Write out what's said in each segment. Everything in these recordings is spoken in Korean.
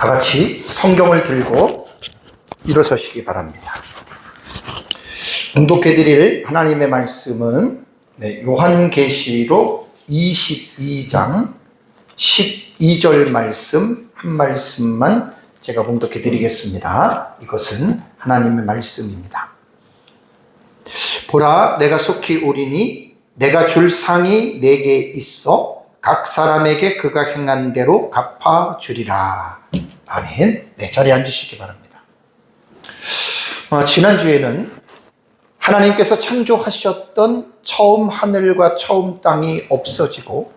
다 같이 성경을 들고 일어서시기 바랍니다. 봉독해 드릴 하나님의 말씀은 요한계시록 22장 12절 말씀 한 말씀만 제가 봉독해 드리겠습니다. 이것은 하나님의 말씀입니다. 보라, 내가 속히 오리니 내가 줄 상이 내게 있어 각 사람에게 그가 행한 대로 갚아주리라. 아멘. 네, 자리에 앉으시기 바랍니다. 지난주에는 하나님께서 창조하셨던 처음 하늘과 처음 땅이 없어지고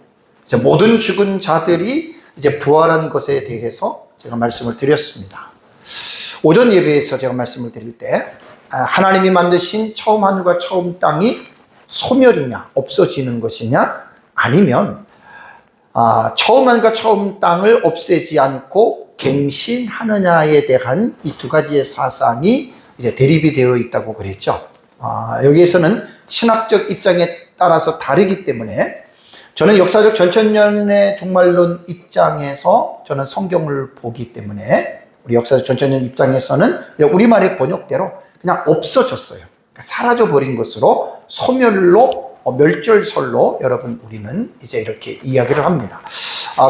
이제 모든 죽은 자들이 이제 부활한 것에 대해서 제가 말씀을 드렸습니다. 오전 예배에서 제가 말씀을 드릴 때 하나님이 만드신 처음 하늘과 처음 땅이 소멸이냐 없어지는 것이냐 아니면 처음 하늘과 처음 땅을 없애지 않고 갱신하느냐에 대한 이 두 가지의 사상이 이제 대립이 되어 있다고 그랬죠. 여기에서는 신학적 입장에 따라서 다르기 때문에 저는 역사적 전천년의 종말론 입장에서 저는 성경을 보기 때문에 우리 역사적 전천년 입장에서는 우리말의 번역대로 그냥 없어졌어요. 사라져버린 것으로 소멸로 멸절설로 여러분 우리는 이제 이렇게 이야기를 합니다.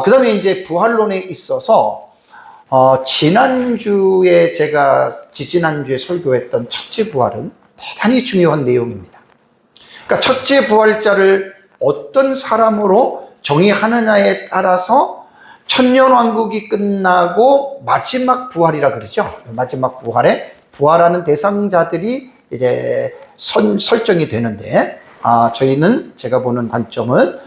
그 다음에 이제 부활론에 있어서 지난주에 지지난주에 설교했던 첫째 부활은 대단히 중요한 내용입니다. 그러니까 첫째 부활자를 어떤 사람으로 정의하느냐에 따라서 천년왕국이 끝나고 마지막 부활이라 그러죠. 마지막 부활에 부활하는 대상자들이 이제 설정이 되는데 저희는 제가 보는 관점은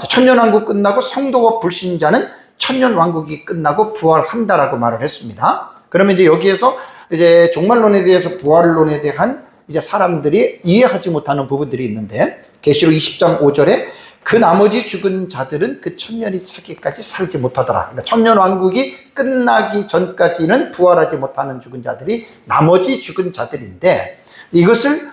천년왕국 끝나고 성도와 불신자는 천년왕국이 끝나고 부활한다라고 말을 했습니다. 그러면 이제 여기에서 이제 종말론에 대해서 부활론에 대한 이제 사람들이 이해하지 못하는 부분들이 있는데 계시록 20장 5절에 그 나머지 죽은 자들은 그 천년이 차기까지 살지 못하더라. 그러니까 천년왕국이 끝나기 전까지는 부활하지 못하는 죽은 자들이 나머지 죽은 자들인데 이것을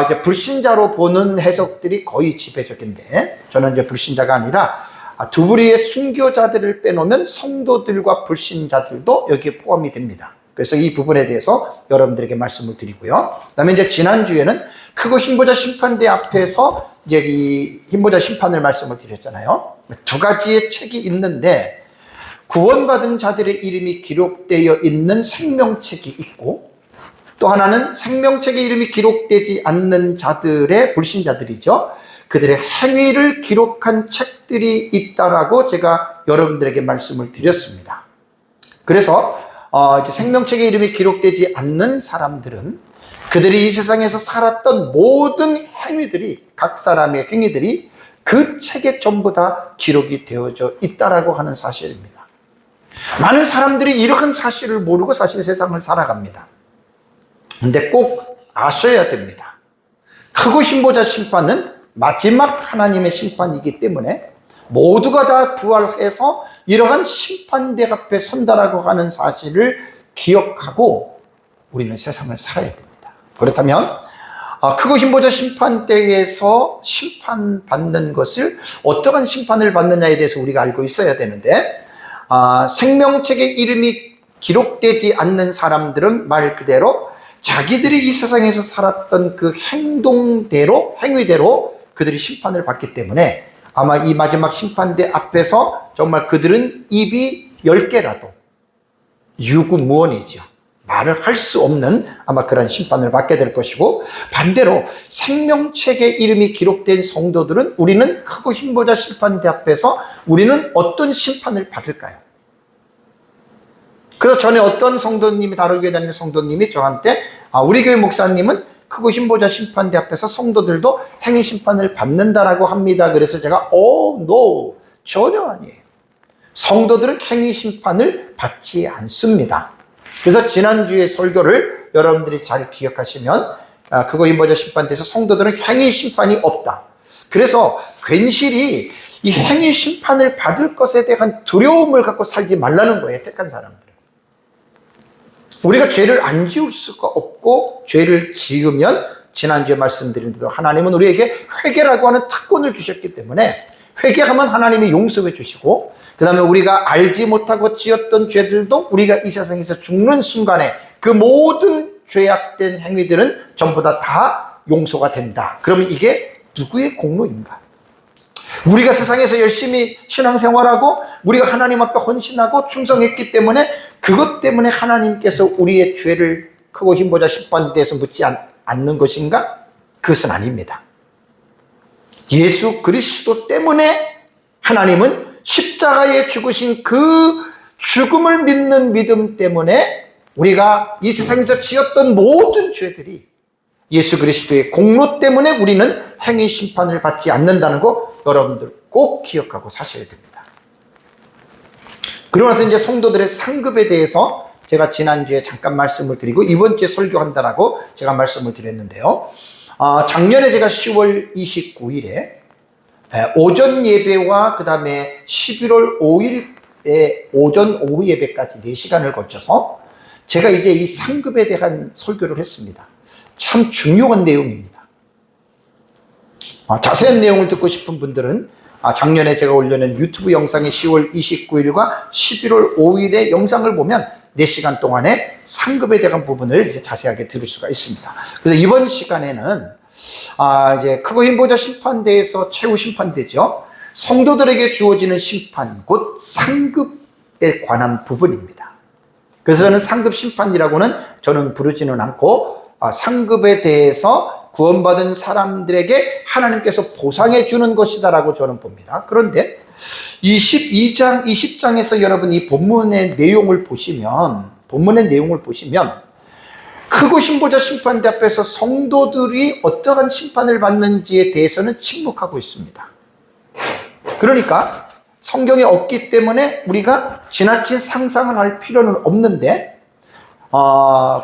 이제 불신자로 보는 해석들이 거의 지배적인데 저는 이제 불신자가 아니라 두 부류의 순교자들을 빼놓으면 성도들과 불신자들도 여기에 포함이 됩니다. 그래서 이 부분에 대해서 여러분들에게 말씀을 드리고요. 그 다음에 이제 지난주에는 크고 흰보자 심판대 앞에서 이제 이 흰보자 심판을 말씀을 드렸잖아요. 두 가지의 책이 있는데 구원받은 자들의 이름이 기록되어 있는 생명책이 있고 또 하나는 생명책에 이름이 기록되지 않는 자들의 불신자들이죠. 그들의 행위를 기록한 책들이 있다라고 제가 여러분들에게 말씀을 드렸습니다. 그래서 이제 생명책에 이름이 기록되지 않는 사람들은 그들이 이 세상에서 살았던 모든 행위들이 각 사람의 행위들이 그 책에 전부 다 기록이 되어져 있다라고 하는 사실입니다. 많은 사람들이 이러한 사실을 모르고 사실 세상을 살아갑니다. 근데 꼭 아셔야 됩니다. 크고 흰보자 심판은 마지막 하나님의 심판이기 때문에 모두가 다 부활해서 이러한 심판대 앞에 선다라고 하는 사실을 기억하고 우리는 세상을 살아야 됩니다. 그렇다면 크고 흰보자 심판대에서 심판받는 것을 어떠한 심판을 받느냐에 대해서 우리가 알고 있어야 되는데 생명책에 이름이 기록되지 않는 사람들은 말 그대로 자기들이 이 세상에서 살았던 그 행위대로 그들이 심판을 받기 때문에 아마 이 마지막 심판대 앞에서 정말 그들은 입이 10개라도 유구무원이죠. 말을 할 수 없는 아마 그런 심판을 받게 될 것이고 반대로 생명책에 이름이 기록된 성도들은 우리는 크고 흰보자 심판대 앞에서 우리는 어떤 심판을 받을까요? 그래서 전에 어떤 성도님이 다른 교회 다니는 성도님이 저한테 우리 교회 목사님은 크고 흰보자 심판대 앞에서 성도들도 행위 심판을 받는다라고 합니다. 그래서 제가 no, 전혀 아니에요. 성도들은 행위 심판을 받지 않습니다. 그래서 지난주의 설교를 여러분들이 잘 기억하시면 크고 흰보자 심판대에서 성도들은 행위 심판이 없다. 그래서 괜시리 이 행위 심판을 받을 것에 대한 두려움을 갖고 살지 말라는 거예요. 택한 사람들은. 우리가 죄를 안 지을 수가 없고 죄를 지으면 지난주에 말씀드린 대로 하나님은 우리에게 회개라고 하는 특권을 주셨기 때문에 회개하면 하나님이 용서해 주시고 그 다음에 우리가 알지 못하고 지었던 죄들도 우리가 이 세상에서 죽는 순간에 그 모든 죄악된 행위들은 전부 다 용서가 된다. 그러면 이게 누구의 공로인가? 우리가 세상에서 열심히 신앙생활하고 우리가 하나님 앞에 헌신하고 충성했기 때문에 그것 때문에 하나님께서 우리의 죄를 크고 힘보자 심판대에서 묻지 않는 것인가? 그것은 아닙니다. 예수 그리스도 때문에 하나님은 십자가에 죽으신 그 죽음을 믿는 믿음 때문에 우리가 이 세상에서 지었던 모든 죄들이 예수 그리스도의 공로 때문에 우리는 행위 심판을 받지 않는다는 거 여러분들 꼭 기억하고 사셔야 됩니다. 그러고 나서 이제 성도들의 상급에 대해서 제가 지난주에 잠깐 말씀을 드리고 이번 주에 설교한다라고 제가 말씀을 드렸는데요. 작년에 제가 10월 29일에 오전 예배와 그 다음에 11월 5일에 오전 오후 예배까지 4시간을 거쳐서 제가 이제 이 상급에 대한 설교를 했습니다. 참 중요한 내용입니다. 자세한 내용을 듣고 싶은 분들은 작년에 제가 올려낸 유튜브 영상의 10월 29일과 11월 5일의 영상을 보면 4시간 동안에 상급에 대한 부분을 이제 자세하게 들을 수가 있습니다. 그래서 이번 시간에는 이제 크고 힘보자 심판대에서 최후 심판대죠. 성도들에게 주어지는 심판, 곧 상급에 관한 부분입니다. 그래서 저는 상급 심판이라고는 저는 부르지는 않고 상급에 대해서 구원받은 사람들에게 하나님께서 보상해 주는 것이다라고 저는 봅니다. 그런데 22장, 20장에서 여러분 이 본문의 내용을 보시면 크고 힘보자 심판대 앞에서 성도들이 어떠한 심판을 받는지에 대해서는 침묵하고 있습니다. 그러니까 성경에 없기 때문에 우리가 지나친 상상을 할 필요는 없는데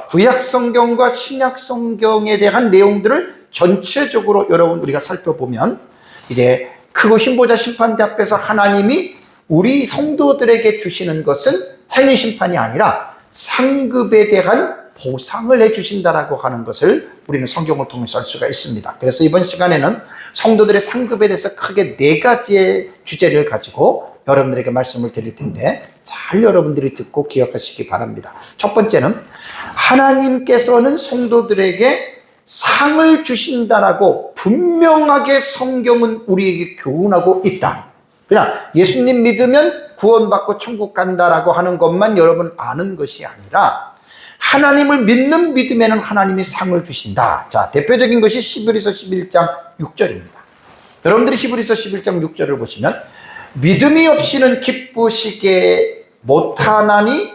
구약 성경과 신약 성경에 대한 내용들을 전체적으로 여러분 우리가 살펴보면 이제 크고 힘보자 심판대 앞에서 하나님이 우리 성도들에게 주시는 것은 행위 심판이 아니라 상급에 대한 보상을 해주신다라고 하는 것을 우리는 성경을 통해서 알 수가 있습니다. 그래서 이번 시간에는 성도들의 상급에 대해서 크게 4가지의 주제를 가지고 여러분들에게 말씀을 드릴 텐데 잘 여러분들이 듣고 기억하시기 바랍니다. 첫 번째는 하나님께서는 성도들에게 상을 주신다라고 분명하게 성경은 우리에게 교훈하고 있다. 그냥 예수님 믿으면 구원받고 천국 간다라고 하는 것만 여러분 아는 것이 아니라 하나님을 믿는 믿음에는 하나님이 상을 주신다. 자, 대표적인 것이 히브리서 11장 6절입니다. 여러분들이 히브리서 11장 6절을 보시면 믿음이 없이는 기쁘시게 못하나니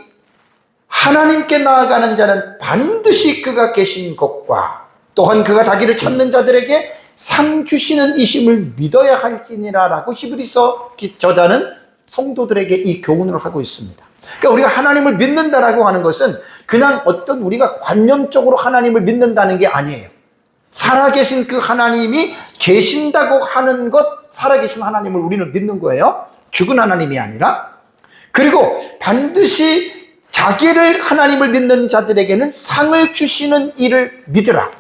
하나님께 나아가는 자는 반드시 그가 계신 것과 또한 그가 자기를 찾는 자들에게 상 주시는 이심을 믿어야 할지니라 라고 히브리서 저자는 성도들에게 이 교훈을 하고 있습니다. 그러니까 우리가 하나님을 믿는다라고 하는 것은 그냥 어떤 우리가 관념적으로 하나님을 믿는다는 게 아니에요. 살아계신 그 하나님이 계신다고 하는 것, 살아계신 하나님을 우리는 믿는 거예요. 죽은 하나님이 아니라. 그리고 반드시 자기를 하나님을 믿는 자들에게는 상을 주시는 이를 믿으라.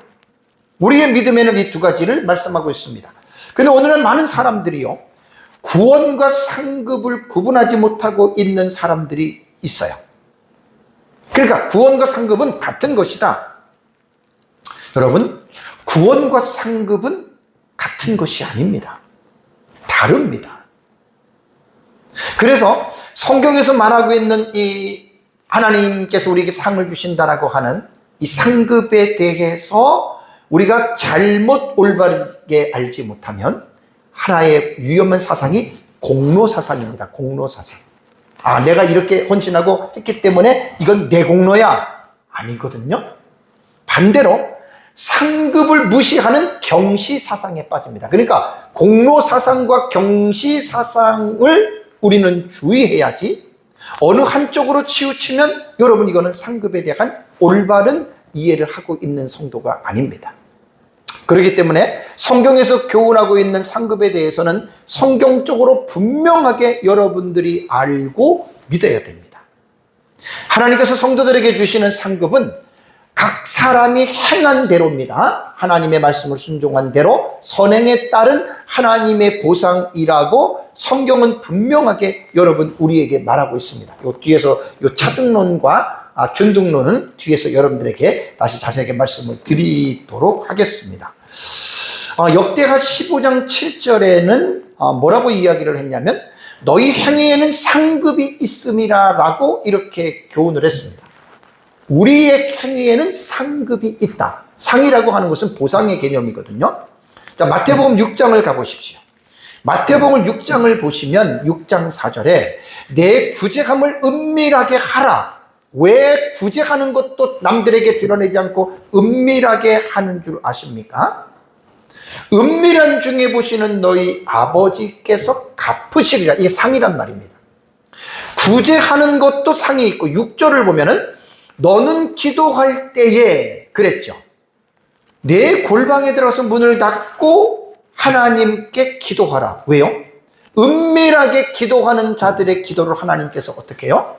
우리의 믿음에는 이 2가지를 말씀하고 있습니다. 근데 오늘은 많은 사람들이요, 구원과 상급을 구분하지 못하고 있는 사람들이 있어요. 그러니까 구원과 상급은 같은 것이다. 여러분, 구원과 상급은 같은 것이 아닙니다. 다릅니다. 그래서 성경에서 말하고 있는 이 하나님께서 우리에게 상을 주신다라고 하는 이 상급에 대해서 우리가 잘못 올바르게 알지 못하면 하나의 위험한 사상이 공로사상입니다. 공로사상. 내가 이렇게 헌신하고 했기 때문에 이건 내 공로야. 아니거든요. 반대로 상급을 무시하는 경시사상에 빠집니다. 그러니까 공로사상과 경시사상을 우리는 주의해야지 어느 한쪽으로 치우치면 여러분 이거는 상급에 대한 올바른 이해를 하고 있는 성도가 아닙니다. 그렇기 때문에 성경에서 교훈하고 있는 상급에 대해서는 성경적으로 분명하게 여러분들이 알고 믿어야 됩니다. 하나님께서 성도들에게 주시는 상급은 각 사람이 행한 대로입니다. 하나님의 말씀을 순종한 대로 선행에 따른 하나님의 보상이라고 성경은 분명하게 여러분 우리에게 말하고 있습니다. 요 뒤에서 요 차등론과 균등론은 뒤에서 여러분들에게 다시 자세하게 말씀을 드리도록 하겠습니다. 역대하 15장 7절에는 뭐라고 이야기를 했냐면 너희 행위에는 상급이 있음이라 라고 이렇게 교훈을 했습니다. 우리의 행위에는 상급이 있다. 상이라고 하는 것은 보상의 개념이거든요. 자, 마태복음 6장을 가보십시오. 마태복음 6장을 보시면 6장 4절에 내 구제함을 은밀하게 하라. 왜 구제하는 것도 남들에게 드러내지 않고 은밀하게 하는 줄 아십니까? 은밀한 중에 보시는 너희 아버지께서 갚으시리라. 이게 상이란 말입니다. 구제하는 것도 상이 있고 6절을 보면은 너는 기도할 때에 그랬죠. 내 골방에 들어가서 문을 닫고 하나님께 기도하라. 왜요? 은밀하게 기도하는 자들의 기도를 하나님께서 어떻게 해요?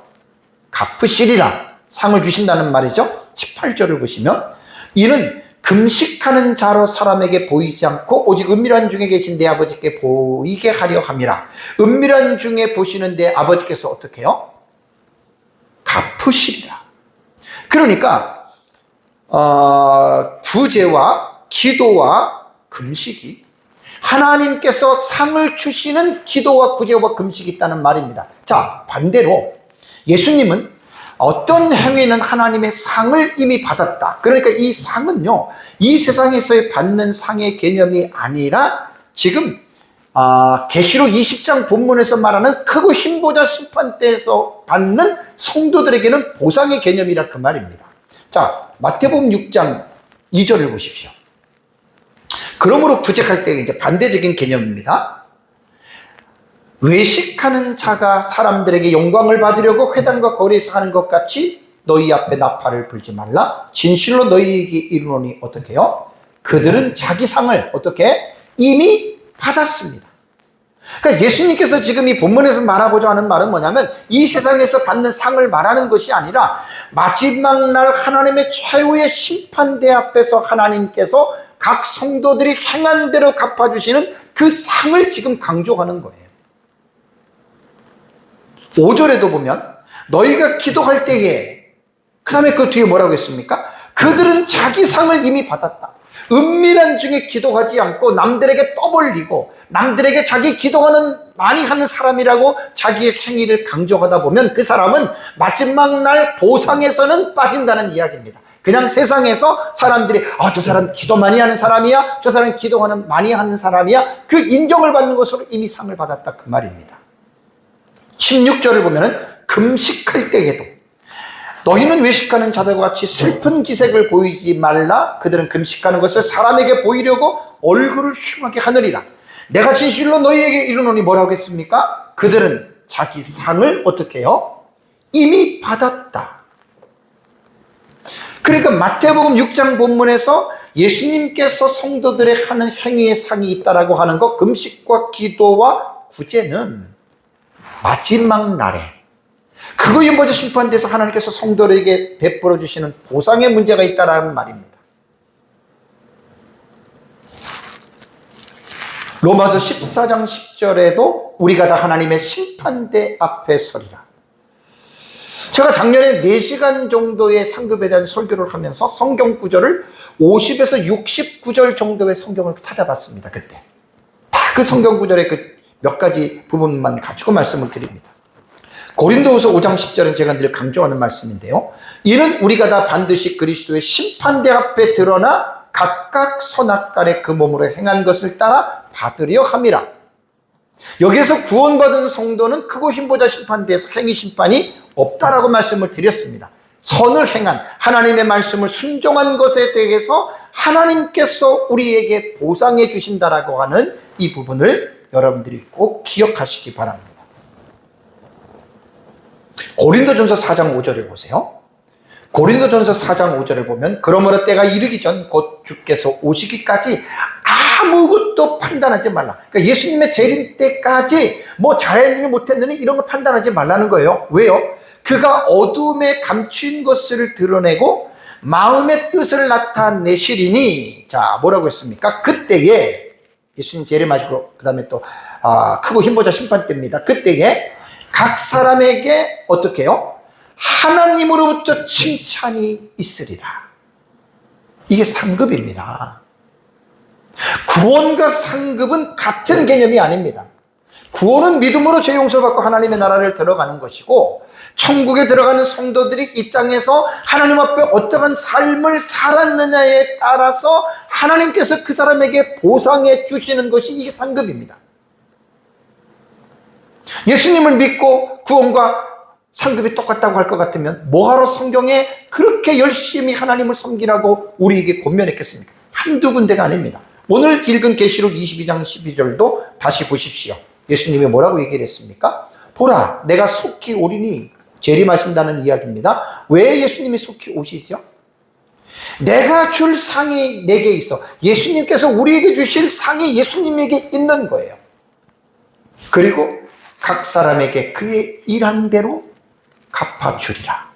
갚으시리라. 상을 주신다는 말이죠. 18절을 보시면 이는 금식하는 자로 사람에게 보이지 않고 오직 은밀한 중에 계신 내 아버지께 보이게 하려 함이라. 은밀한 중에 보시는 내 아버지께서 어떻게 해요? 갚으시리라. 그러니까 구제와 기도와 금식이 하나님께서 상을 주시는 기도와 구제와 금식이 있다는 말입니다. 자, 반대로 예수님은 어떤 행위는 하나님의 상을 이미 받았다. 그러니까 이 상은요, 이 세상에서 받는 상의 개념이 아니라 지금 계시록 20장 본문에서 말하는 크고 힘보다 심판대에서 받는 성도들에게는 보상의 개념이라 그 말입니다. 자, 마태복음 6장 2절을 보십시오. 그러므로 구제할 때 이제 반대적인 개념입니다. 외식하는 자가 사람들에게 영광을 받으려고 회당과 거리에서 하는 것 같이 너희 앞에 나팔을 불지 말라. 진실로 너희에게 이르노니 어떻게 해요? 그들은 자기 상을 어떻게 이미 받았습니다. 그러니까 예수님께서 지금 이 본문에서 말하고자 하는 말은 뭐냐면 이 세상에서 받는 상을 말하는 것이 아니라 마지막 날 하나님의 최후의 심판대 앞에서 하나님께서 각 성도들이 행한 대로 갚아주시는 그 상을 지금 강조하는 거예요. 5절에도 보면 너희가 기도할 때에 그 다음에 그 뒤에 뭐라고 했습니까? 그들은 자기 상을 이미 받았다. 은밀한 중에 기도하지 않고 남들에게 떠벌리고 남들에게 자기 기도하는 많이 하는 사람이라고 자기의 행위를 강조하다 보면 그 사람은 마지막 날 보상에서는 빠진다는 이야기입니다. 그냥 세상에서 사람들이 저 사람 기도 많이 하는 사람이야, 저 사람 기도하는 많이 하는 사람이야, 그 인정을 받는 것으로 이미 상을 받았다 그 말입니다. 16절을 보면은 금식할 때에도 너희는 외식하는 자들과 같이 슬픈 기색을 보이지 말라. 그들은 금식하는 것을 사람에게 보이려고 얼굴을 흉하게 하느니라. 내가 진실로 너희에게 이르노니 뭐라고 했습니까? 그들은 자기 상을 어떻게 해요? 이미 받았다. 그러니까 마태복음 6장 본문에서 예수님께서 성도들의 하는 행위의 상이 있다라고 하는 것, 금식과 기도와 구제는 마지막 날에 그거 연보자 심판대에서 하나님께서 성도들에게 베풀어 주시는 보상의 문제가 있다라는 말입니다. 로마서 14장 10절에도 우리가 다 하나님의 심판대 앞에 서리라. 제가 작년에 4시간 정도의 상급에 대한 설교를 하면서 성경 구절을 50에서 69절 정도의 성경을 찾아봤습니다. 그때 다 그 성경 구절의 그 몇 가지 부분만 가지고 말씀을 드립니다. 고린도후서 5장 10절은 제가 늘 강조하는 말씀인데요. 이는 우리가 다 반드시 그리스도의 심판대 앞에 드러나 각각 선악간에 그 몸으로 행한 것을 따라 받으려 함이라. 여기에서 구원받은 성도는 크고 힘보자 심판대에서 행위 심판이 없다라고 말씀을 드렸습니다. 선을 행한 하나님의 말씀을 순종한 것에 대해서 하나님께서 우리에게 보상해 주신다라고 하는 이 부분을 여러분들이 꼭 기억하시기 바랍니다. 고린도전서 4장 5절을 보세요. 고린도전서 4장 5절을 보면 그러므로 때가 이르기 전 곧 주께서 오시기까지 아무것도 판단하지 말라. 그러니까 예수님의 재림 때까지 뭐 잘했느니 못했느니 이런 걸 판단하지 말라는 거예요. 왜요? 그가 어둠에 감춘 것을 드러내고 마음의 뜻을 나타내시리니, 자, 뭐라고 했습니까? 그때에, 예수님 재림하시고, 그 다음에 또, 크고 힘보자 심판 때입니다. 그때에 각 사람에게 어떻게 해요? 하나님으로부터 칭찬이 있으리라. 이게 상급입니다. 구원과 상급은 같은 개념이 아닙니다. 구원은 믿음으로 죄 용서를 받고 하나님의 나라를 들어가는 것이고, 천국에 들어가는 성도들이 이 땅에서 하나님 앞에 어떠한 삶을 살았느냐에 따라서 하나님께서 그 사람에게 보상해 주시는 것이 이게 상급입니다. 예수님을 믿고 구원과 상급이 똑같다고 할 것 같으면 뭐하러 성경에 그렇게 열심히 하나님을 섬기라고 우리에게 권면했겠습니까? 한두 군데가 아닙니다. 오늘 읽은 계시록 22장 12절도 다시 보십시오. 예수님이 뭐라고 얘기를 했습니까? 보라, 내가 속히 오리니, 재림하신다는 이야기입니다. 왜 예수님이 속히 오시죠? 내가 줄 상이 내게 있어. 예수님께서 우리에게 주실 상이 예수님에게 있는 거예요. 그리고 각 사람에게 그의 일한 대로 갚아주리라.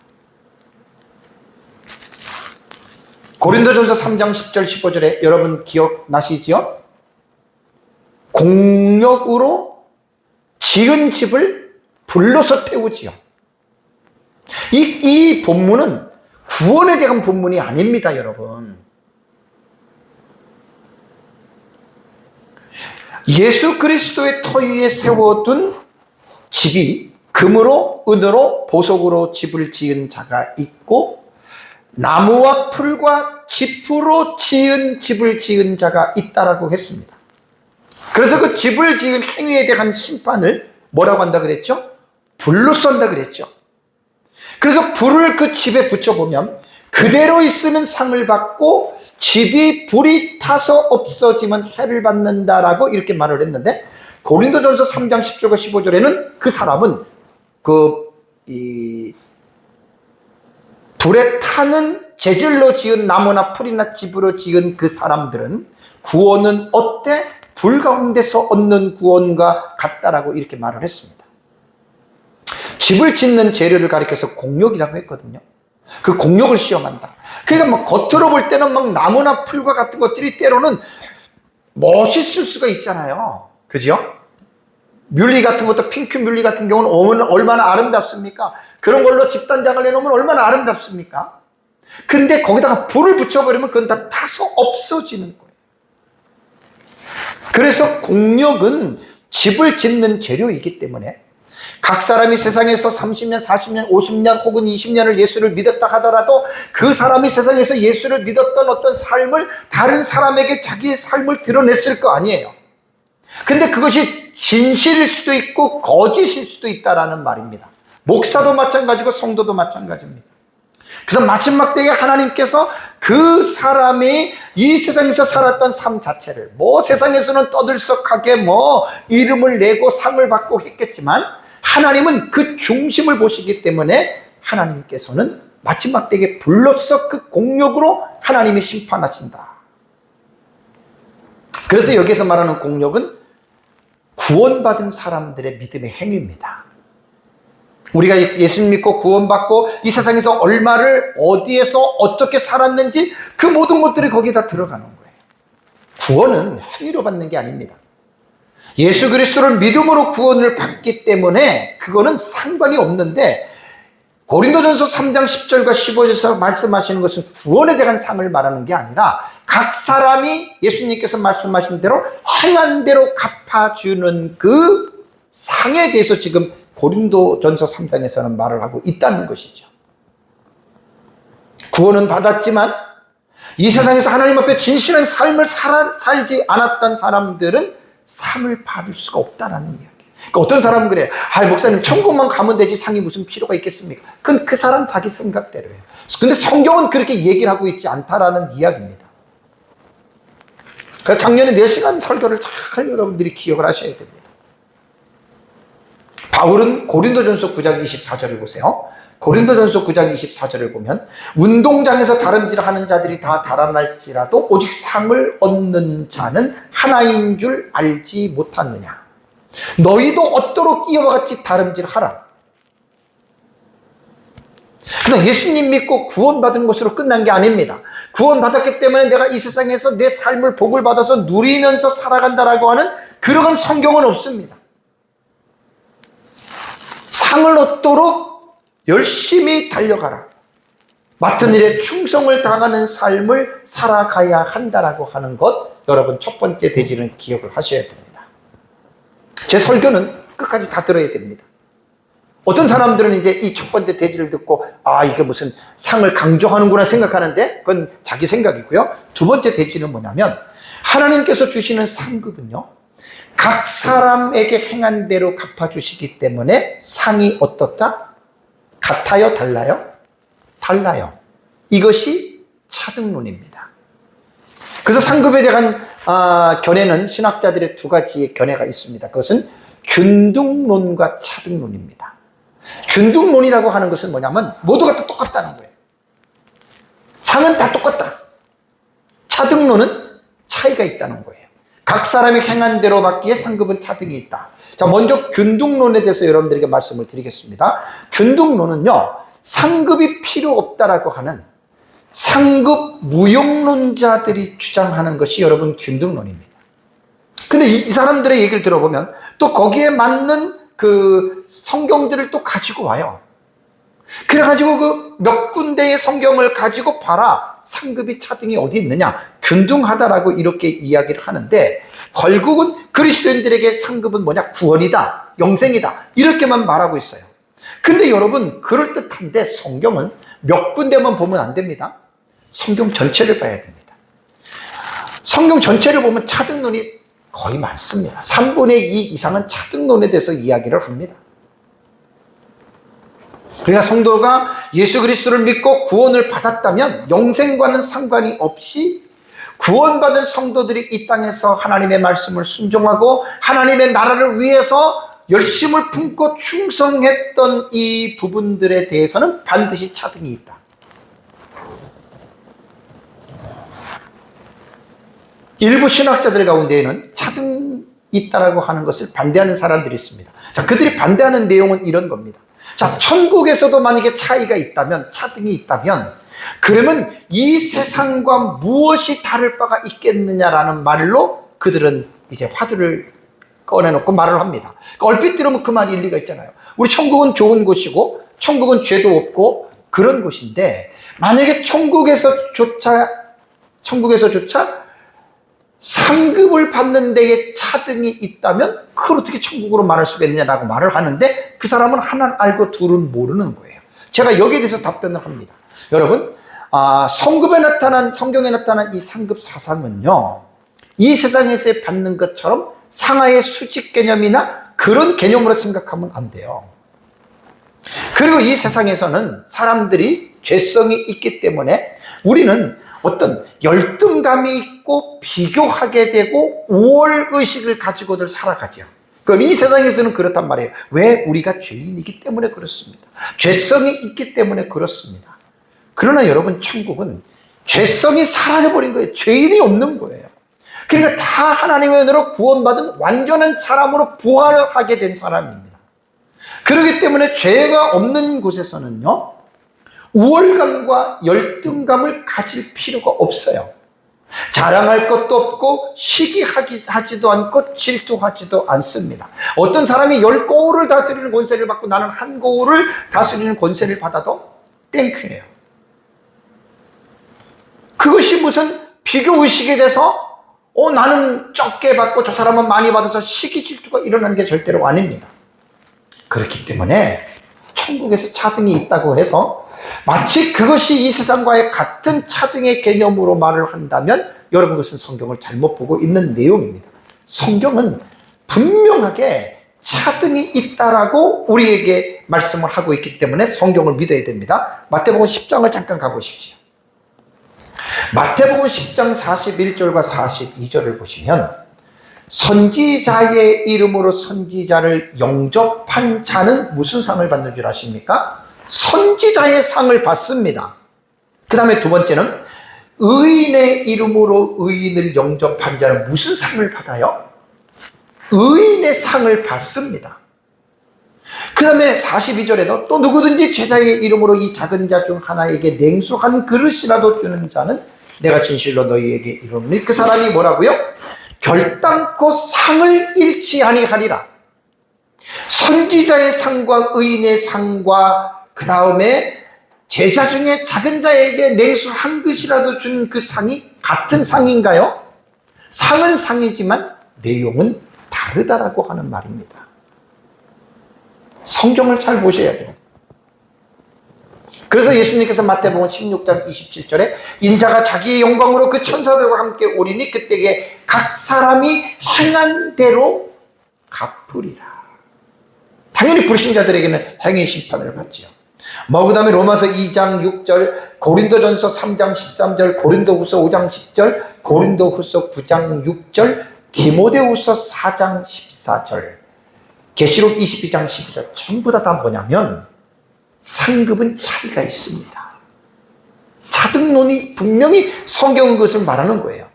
고린도전서 3장 10절 15절에 여러분 기억나시죠? 공력으로 지은 집을 불로서 태우지요. 이 본문은 구원에 대한 본문이 아닙니다, 여러분. 예수 그리스도의 터 위에 세워둔 집이 금으로, 은으로, 보석으로 집을 지은 자가 있고, 나무와 풀과 짚으로 지은 집을 지은 자가 있다라고 했습니다. 그래서 그 집을 지은 행위에 대한 심판을 뭐라고 한다 그랬죠? 불로 쏜다 그랬죠. 그래서 불을 그 집에 붙여보면 그대로 있으면 상을 받고, 집이 불이 타서 없어지면 해를 받는다라고 이렇게 말을 했는데, 고린도전서 3장 10절과 15절에는 그 사람은 불에 타는 재질로 지은 나무나 풀이나 집으로 지은 그 사람들은 구원은 어때? 불 가운데서 얻는 구원과 같다라고 이렇게 말을 했습니다. 집을 짓는 재료를 가리켜서 공력이라고 했거든요. 그 공력을 시험한다. 그러니까 막 겉으로 볼 때는 막 나무나 풀과 같은 것들이 때로는 멋있을 수가 있잖아요. 그죠? 뮬리 같은 것도, 핑크 뮬리 같은 경우는 얼마나 아름답습니까? 그런 걸로 집단장을 내놓으면 얼마나 아름답습니까? 근데 거기다가 불을 붙여버리면 그건 다 타서 없어지는 거예요. 그래서 공력은 집을 짓는 재료이기 때문에 각 사람이 세상에서 30년, 40년, 50년 혹은 20년을 예수를 믿었다 하더라도 그 사람이 세상에서 예수를 믿었던 어떤 삶을 다른 사람에게 자기의 삶을 드러냈을 거 아니에요. 근데 그것이 진실일 수도 있고 거짓일 수도 있다라는 말입니다. 목사도 마찬가지고 성도도 마찬가지입니다. 그래서 마지막 때에 하나님께서 그 사람이 이 세상에서 살았던 삶 자체를 세상에서는 떠들썩하게 이름을 내고 상을 받고 했겠지만, 하나님은 그 중심을 보시기 때문에 하나님께서는 마지막 때에 불로써 그 공력으로 하나님이 심판하신다. 그래서 여기서 말하는 공력은 구원받은 사람들의 믿음의 행위입니다. 우리가 예수님 믿고 구원받고 이 세상에서 얼마를 어디에서 어떻게 살았는지 그 모든 것들이 거기다 들어가는 거예요. 구원은 행위로 받는 게 아닙니다. 예수 그리스도를 믿음으로 구원을 받기 때문에 그거는 상관이 없는데, 고린도전서 3장 10절과 15절에서 말씀하시는 것은 구원에 대한 상을 말하는 게 아니라 각 사람이 예수님께서 말씀하신 대로 행한 대로 갚아주는 그 상에 대해서 지금 고린도전서 3장에서는 말을 하고 있다는 것이죠. 구원은 받았지만 이 세상에서 하나님 앞에 진실한 삶을 살지 않았던 사람들은 상을 받을 수가 없다라는 이야기예요. 그러니까 어떤 사람은 그래요. 목사님 천국만 가면 되지 상이 무슨 필요가 있겠습니까? 그건 그 사람 자기 생각대로예요. 근데 성경은 그렇게 얘기를 하고 있지 않다라는 이야기입니다. 그래서 작년에 4시간 설교를 잘 여러분들이 기억을 하셔야 됩니다. 바울은 고린도전서 9장 24절을 보세요. 고린도전서 9장 24절을 보면 운동장에서 다름질하는 자들이 다 달아날지라도 오직 상을 얻는 자는 하나인 줄 알지 못하느냐. 너희도 얻도록 이와 같이 다름질하라. 그냥 예수님 믿고 구원받은 것으로 끝난 게 아닙니다. 구원받았기 때문에 내가 이 세상에서 내 삶을 복을 받아서 누리면서 살아간다라고 하는 그러한 성경은 없습니다. 상을 얻도록 열심히 달려가라. 맡은 일에 충성을 당하는 삶을 살아가야 한다라고 하는 것, 여러분 첫 번째 대지는 기억을 하셔야 됩니다. 제 설교는 끝까지 다 들어야 됩니다. 어떤 사람들은 이제 이 첫 번째 대지를 듣고 이게 무슨 상을 강조하는구나 생각하는데 그건 자기 생각이고요. 두 번째 대지는 뭐냐면 하나님께서 주시는 상급은요, 각 사람에게 행한 대로 갚아주시기 때문에 상이 어떻다? 같아요? 달라요? 달라요. 이것이 차등론입니다. 그래서 상급에 대한 견해는 신학자들의 두 가지의 견해가 있습니다. 그것은 균등론과 차등론입니다. 균등론이라고 하는 것은 뭐냐면 모두가 다 똑같다는 거예요. 상은 다 똑같다. 차등론은 차이가 있다는 거예요. 각 사람이 행한 대로 받기에 상급은 차등이 있다. 자, 먼저 균등론에 대해서 여러분들에게 말씀을 드리겠습니다. 균등론은요, 상급이 필요 없다라고 하는 상급 무용론자들이 주장하는 것이 여러분 균등론입니다. 근데 이 사람들의 얘기를 들어보면 또 거기에 맞는 그 성경들을 또 가지고 와요. 그래가지고 그 몇 군데의 성경을 가지고 봐라. 상급이 차등이 어디 있느냐. 균등하다라고 이렇게 이야기를 하는데 결국은 그리스도인들에게 상급은 뭐냐? 구원이다. 영생이다. 이렇게만 말하고 있어요. 근데 여러분 그럴듯한데 성경은 몇 군데만 보면 안 됩니다. 성경 전체를 봐야 됩니다. 성경 전체를 보면 차등론이 거의 많습니다. 3분의 2 이상은 차등론에 대해서 이야기를 합니다. 그러니까 성도가 예수 그리스도를 믿고 구원을 받았다면 영생과는 상관이 없이 구원받은 성도들이 이 땅에서 하나님의 말씀을 순종하고 하나님의 나라를 위해서 열심을 품고 충성했던 이 부분들에 대해서는 반드시 차등이 있다. 일부 신학자들 가운데에는 차등이 있다라고 하는 것을 반대하는 사람들이 있습니다. 자, 그들이 반대하는 내용은 이런 겁니다. 자, 천국에서도 만약에 차이가 있다면, 차등이 있다면, 그러면 이 세상과 무엇이 다를 바가 있겠느냐라는 말로 그들은 이제 화두를 꺼내놓고 말을 합니다. 그러니까 얼핏 들으면 그 말이 일리가 있잖아요. 우리 천국은 좋은 곳이고, 천국은 죄도 없고, 그런 곳인데, 만약에 천국에서조차 상급을 받는 데에 차등이 있다면 그걸 어떻게 천국으로 말할 수가 있느냐라고 말을 하는데 그 사람은 하나는 알고 둘은 모르는 거예요. 제가 여기에 대해서 답변을 합니다. 여러분, 성경에 나타난 이 상급 사상은요, 이 세상에서 받는 것처럼 상하의 수직 개념이나 그런 개념으로 생각하면 안 돼요. 그리고 이 세상에서는 사람들이 죄성이 있기 때문에 우리는 어떤 열등감이 있고 비교하게 되고 우월의식을 가지고들 살아가죠. 그럼 이 세상에서는 그렇단 말이에요. 왜? 우리가 죄인이기 때문에 그렇습니다. 죄성이 있기 때문에 그렇습니다. 그러나 여러분, 천국은 죄성이 사라져버린 거예요. 죄인이 없는 거예요. 그러니까 다 하나님의 은혜로 구원받은 완전한 사람으로 부활하게 된 사람입니다. 그렇기 때문에 죄가 없는 곳에서는요, 우월감과 열등감을 가질 필요가 없어요. 자랑할 것도 없고 시기하지도 않고 질투하지도 않습니다. 어떤 사람이 10고을을 다스리는 권세를 받고 나는 한 고을을 다스리는 권세를 받아도 땡큐예요. 그것이 무슨 비교의식에 대해서 나는 적게 받고 저 사람은 많이 받아서 시기 질투가 일어나는 게 절대로 아닙니다. 그렇기 때문에 천국에서 차등이 있다고 해서 마치 그것이 이 세상과의 같은 차등의 개념으로 말을 한다면 여러분, 그것은 성경을 잘못 보고 있는 내용입니다. 성경은 분명하게 차등이 있다라고 우리에게 말씀을 하고 있기 때문에 성경을 믿어야 됩니다. 마태복음 10장을 잠깐 가보십시오. 마태복음 10장 41절과 42절을 보시면 선지자의 이름으로 선지자를 영접한 자는 무슨 상을 받는 줄 아십니까? 선지자의 상을 받습니다. 그 다음에 두 번째는 의인의 이름으로 의인을 영접한 자는 무슨 상을 받아요? 의인의 상을 받습니다. 그 다음에 42절에도 또 누구든지 제자의 이름으로 이 작은 자 중 하나에게 냉수 한 그릇이라도 주는 자는 내가 진실로 너희에게 이르노니 그 사람이 뭐라고요? 결단코 상을 잃지 아니하리라. 선지자의 상과 의인의 상과 그 다음에 제자 중에 작은 자에게 냉수 한 그릇이라도 준 그 상이 같은 상인가요? 상은 상이지만 내용은 다르다라고 하는 말입니다. 성경을 잘 보셔야 돼요. 그래서 예수님께서 마태복음 16장 27절에 인자가 자기의 영광으로 그 천사들과 함께 오리니 그때에 각 사람이 행한 대로 갚으리라. 당연히 불신자들에게는 행위 심판을 받지요. 그 다음에 로마서 2장 6절, 고린도전서 3장 13절, 고린도후서 5장 10절, 고린도후서 9장 6절, 디모데후서 4장 14절, 계시록 22장 12절 전부 다 뭐냐면 상급은 차이가 있습니다. 차등론이 분명히 성경은 그것을 말하는 거예요.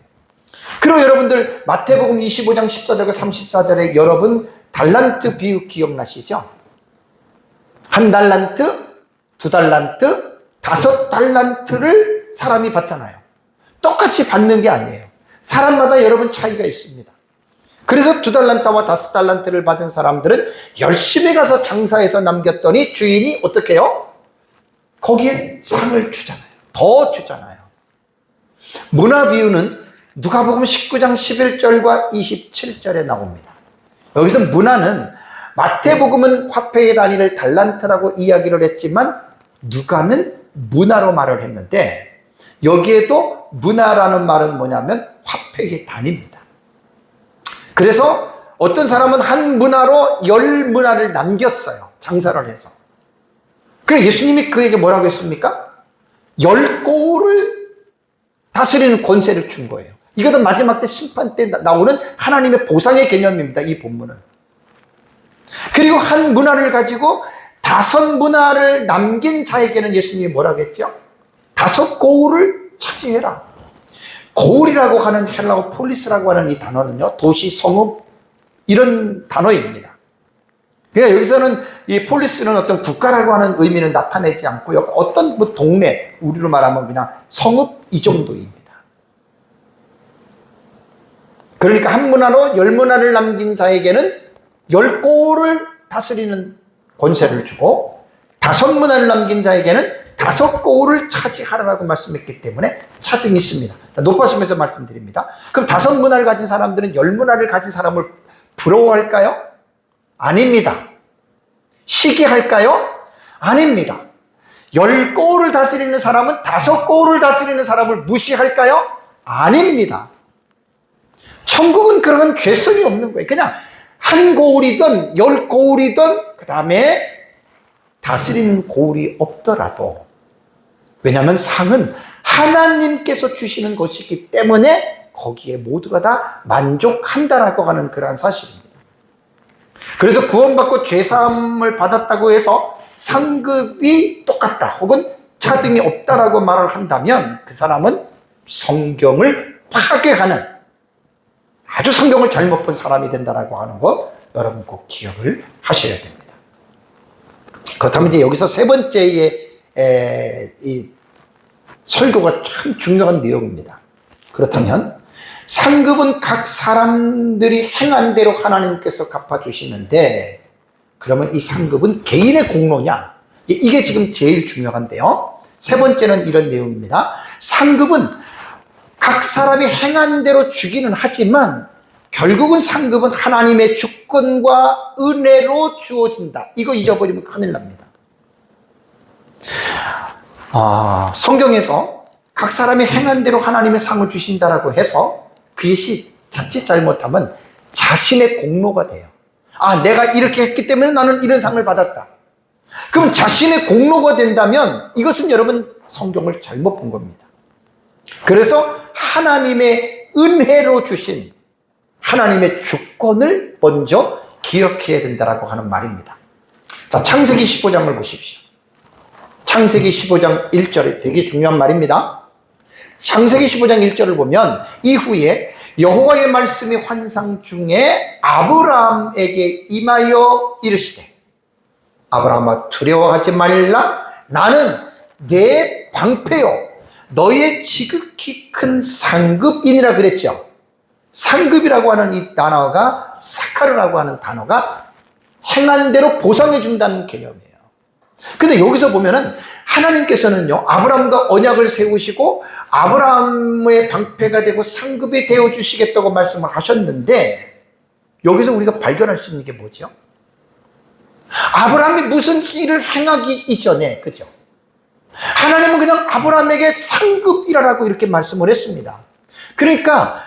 그리고 여러분들 마태복음 25장 14절과 34절에 여러분 달란트 비유 기억나시죠? 한 달란트, 두 달란트, 5달란트를 사람이 받잖아요. 똑같이 받는 게 아니에요. 사람마다 여러분 차이가 있습니다. 그래서 2달란트와 5달란트를 받은 사람들은 열심히 가서 장사해서 남겼더니 주인이 어떻게 해요? 거기에 상을 주잖아요. 더 주잖아요. 문화 비유는 누가복음 19장 11절과 27절에 나옵니다. 여기서 문화는 마태복음은 화폐의 단위를 달란트라고 이야기를 했지만 누가는 문화로 말을 했는데 여기에도 문화라는 말은 뭐냐면 화폐의 단위입니다. 그래서 어떤 사람은 한 문화로 10문화를 남겼어요. 장사를 해서. 그래서 예수님이 그에게 뭐라고 했습니까? 10고울을 다스리는 권세를 준 거예요. 이것은 마지막 때 심판 때 나오는 하나님의 보상의 개념입니다. 이 본문은. 그리고 한 문화를 가지고 5문화를 남긴 자에게는 예수님이 뭐라고 했죠? 5고울을 차지해라. 고울이라고 하는 헬라어 폴리스라고 하는 이 단어는요, 도시, 성읍 이런 단어입니다. 그러니까 여기서는 이 폴리스는 어떤 국가라고 하는 의미는 나타내지 않고요, 어떤 뭐 동네, 우리로 말하면 그냥 성읍 이 정도입니다. 그러니까 한 문화로 10문화를 남긴 자에게는 10고울을 다스리는 권세를 주고 5문화를 남긴 자에게는 5고울을 차지하라고 말씀했기 때문에 차등이 있습니다. 높아지면서 말씀드립니다. 그럼 5문화를 가진 사람들은 10문화를 가진 사람을 부러워할까요? 아닙니다. 시기할까요? 아닙니다. 10고울을 다스리는 사람은 5고울을 다스리는 사람을 무시할까요? 아닙니다. 천국은 그런 죄성이 없는 거예요. 그냥 한 고울이든 10고울이든 그 다음에 다스리는 고울이 없더라도, 왜냐하면 상은 하나님께서 주시는 것이기 때문에 거기에 모두가 다 만족한다라고 하는 그러한 사실입니다. 그래서 구원받고 죄사함을 받았다고 해서 상급이 똑같다 혹은 차등이 없다라고 말을 한다면 그 사람은 성경을 파괴하는, 아주 성경을 잘못 본 사람이 된다라고 하는 거 여러분 꼭 기억을 하셔야 됩니다. 그렇다면 이제 여기서 세 번째의 이 설교가 참 중요한 내용입니다. 그렇다면 상급은 각 사람들이 행한 대로 하나님께서 갚아주시는데, 그러면 이 상급은 개인의 공로냐? 이게 지금 제일 중요한데요. 세 번째는 이런 내용입니다. 상급은 각 사람이 행한 대로 주기는 하지만 결국은 상급은 하나님의 주권과 은혜로 주어진다. 이거 잊어버리면 큰일 납니다. 성경에서 각 사람이 행한 대로 하나님의 상을 주신다라고 해서 그것이 자칫 잘못하면 자신의 공로가 돼요. 내가 이렇게 했기 때문에 나는 이런 상을 받았다. 그럼 자신의 공로가 된다면 이것은 여러분 성경을 잘못 본 겁니다. 그래서 하나님의 은혜로 주신 하나님의 주권을 먼저 기억해야 된다라고 하는 말입니다. 자, 창세기 15장을 보십시오. 창세기 15장 1절에 되게 중요한 말입니다. 창세기 15장 1절을 보면 이후에 여호와의 말씀이 환상 중에 아브라함에게 임하여 이르시되, 아브라함아 두려워하지 말라. 나는 내 방패요 너의 지극히 큰 상급인이라 그랬죠. 상급이라고 하는 이 단어가 사카르라고 하는 단어가 행한 대로 보상해 준다는 개념이에요. 근데 여기서 보면은 하나님께서는요 아브라함과 언약을 세우시고 아브라함의 방패가 되고 상급이 되어 주시겠다고 말씀을 하셨는데, 여기서 우리가 발견할 수 있는 게 뭐죠? 아브라함이 무슨 일을 행하기 이전에, 그죠? 하나님은 그냥 아브라함에게 상급이라고 이렇게 말씀을 했습니다. 그러니까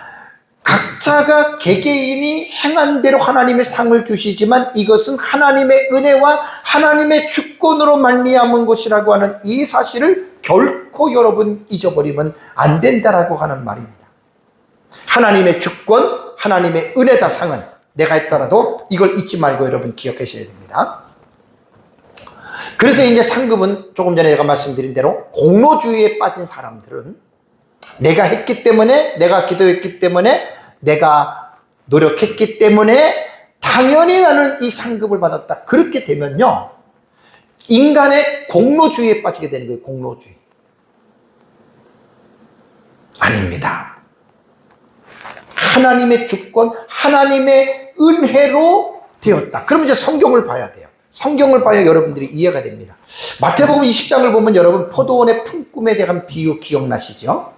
각자가 개개인이 행한 대로 하나님의 상을 주시지만 이것은 하나님의 은혜와 하나님의 주권으로 말미암은 것이라고 하는 이 사실을 결코 여러분 잊어버리면 안 된다라고 하는 말입니다. 하나님의 주권, 하나님의 은혜다 상은 내가 했더라도 이걸 잊지 말고 여러분 기억하셔야 됩니다. 그래서 이제 상급은 조금 전에 제가 말씀드린 대로 공로주의에 빠진 사람들은 내가 했기 때문에, 내가 기도했기 때문에, 내가 노력했기 때문에 당연히 나는 이 상급을 받았다. 그렇게 되면요 인간의 공로주의에 빠지게 되는 거예요. 공로주의. 아닙니다. 하나님의 주권, 하나님의 은혜로 되었다. 그럼 이제 성경을 봐야 돼요. 성경을 봐야 여러분들이 이해가 됩니다. 마태복음 20장을 보면 여러분 포도원의 품꿈에 대한 비유 기억나시죠?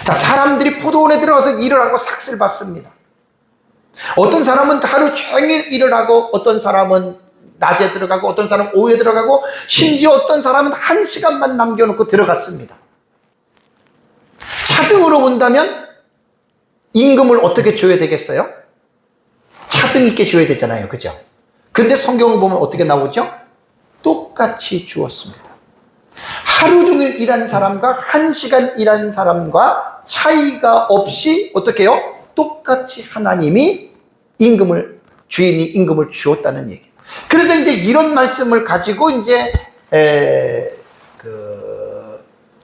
자, 사람들이 포도원에 들어가서 일을 하고 삭슬 받습니다. 어떤 사람은 하루 종일 일을 하고, 어떤 사람은 낮에 들어가고, 어떤 사람은 오후에 들어가고, 심지어 어떤 사람은 1시간만 남겨놓고 들어갔습니다. 차등으로 본다면 임금을 어떻게 줘야 되겠어요? 차등 있게 줘야 되잖아요. 그죠? 근데 성경을 보면 어떻게 나오죠? 똑같이 주었습니다. 하루 종일 일한 사람과 1시간 일한 사람과 차이가 없이 어떻게 해요? 똑같이 하나님이 임금을, 주인이 임금을 주었다는 얘기예요. 그래서 이제 이런 말씀을 가지고 이제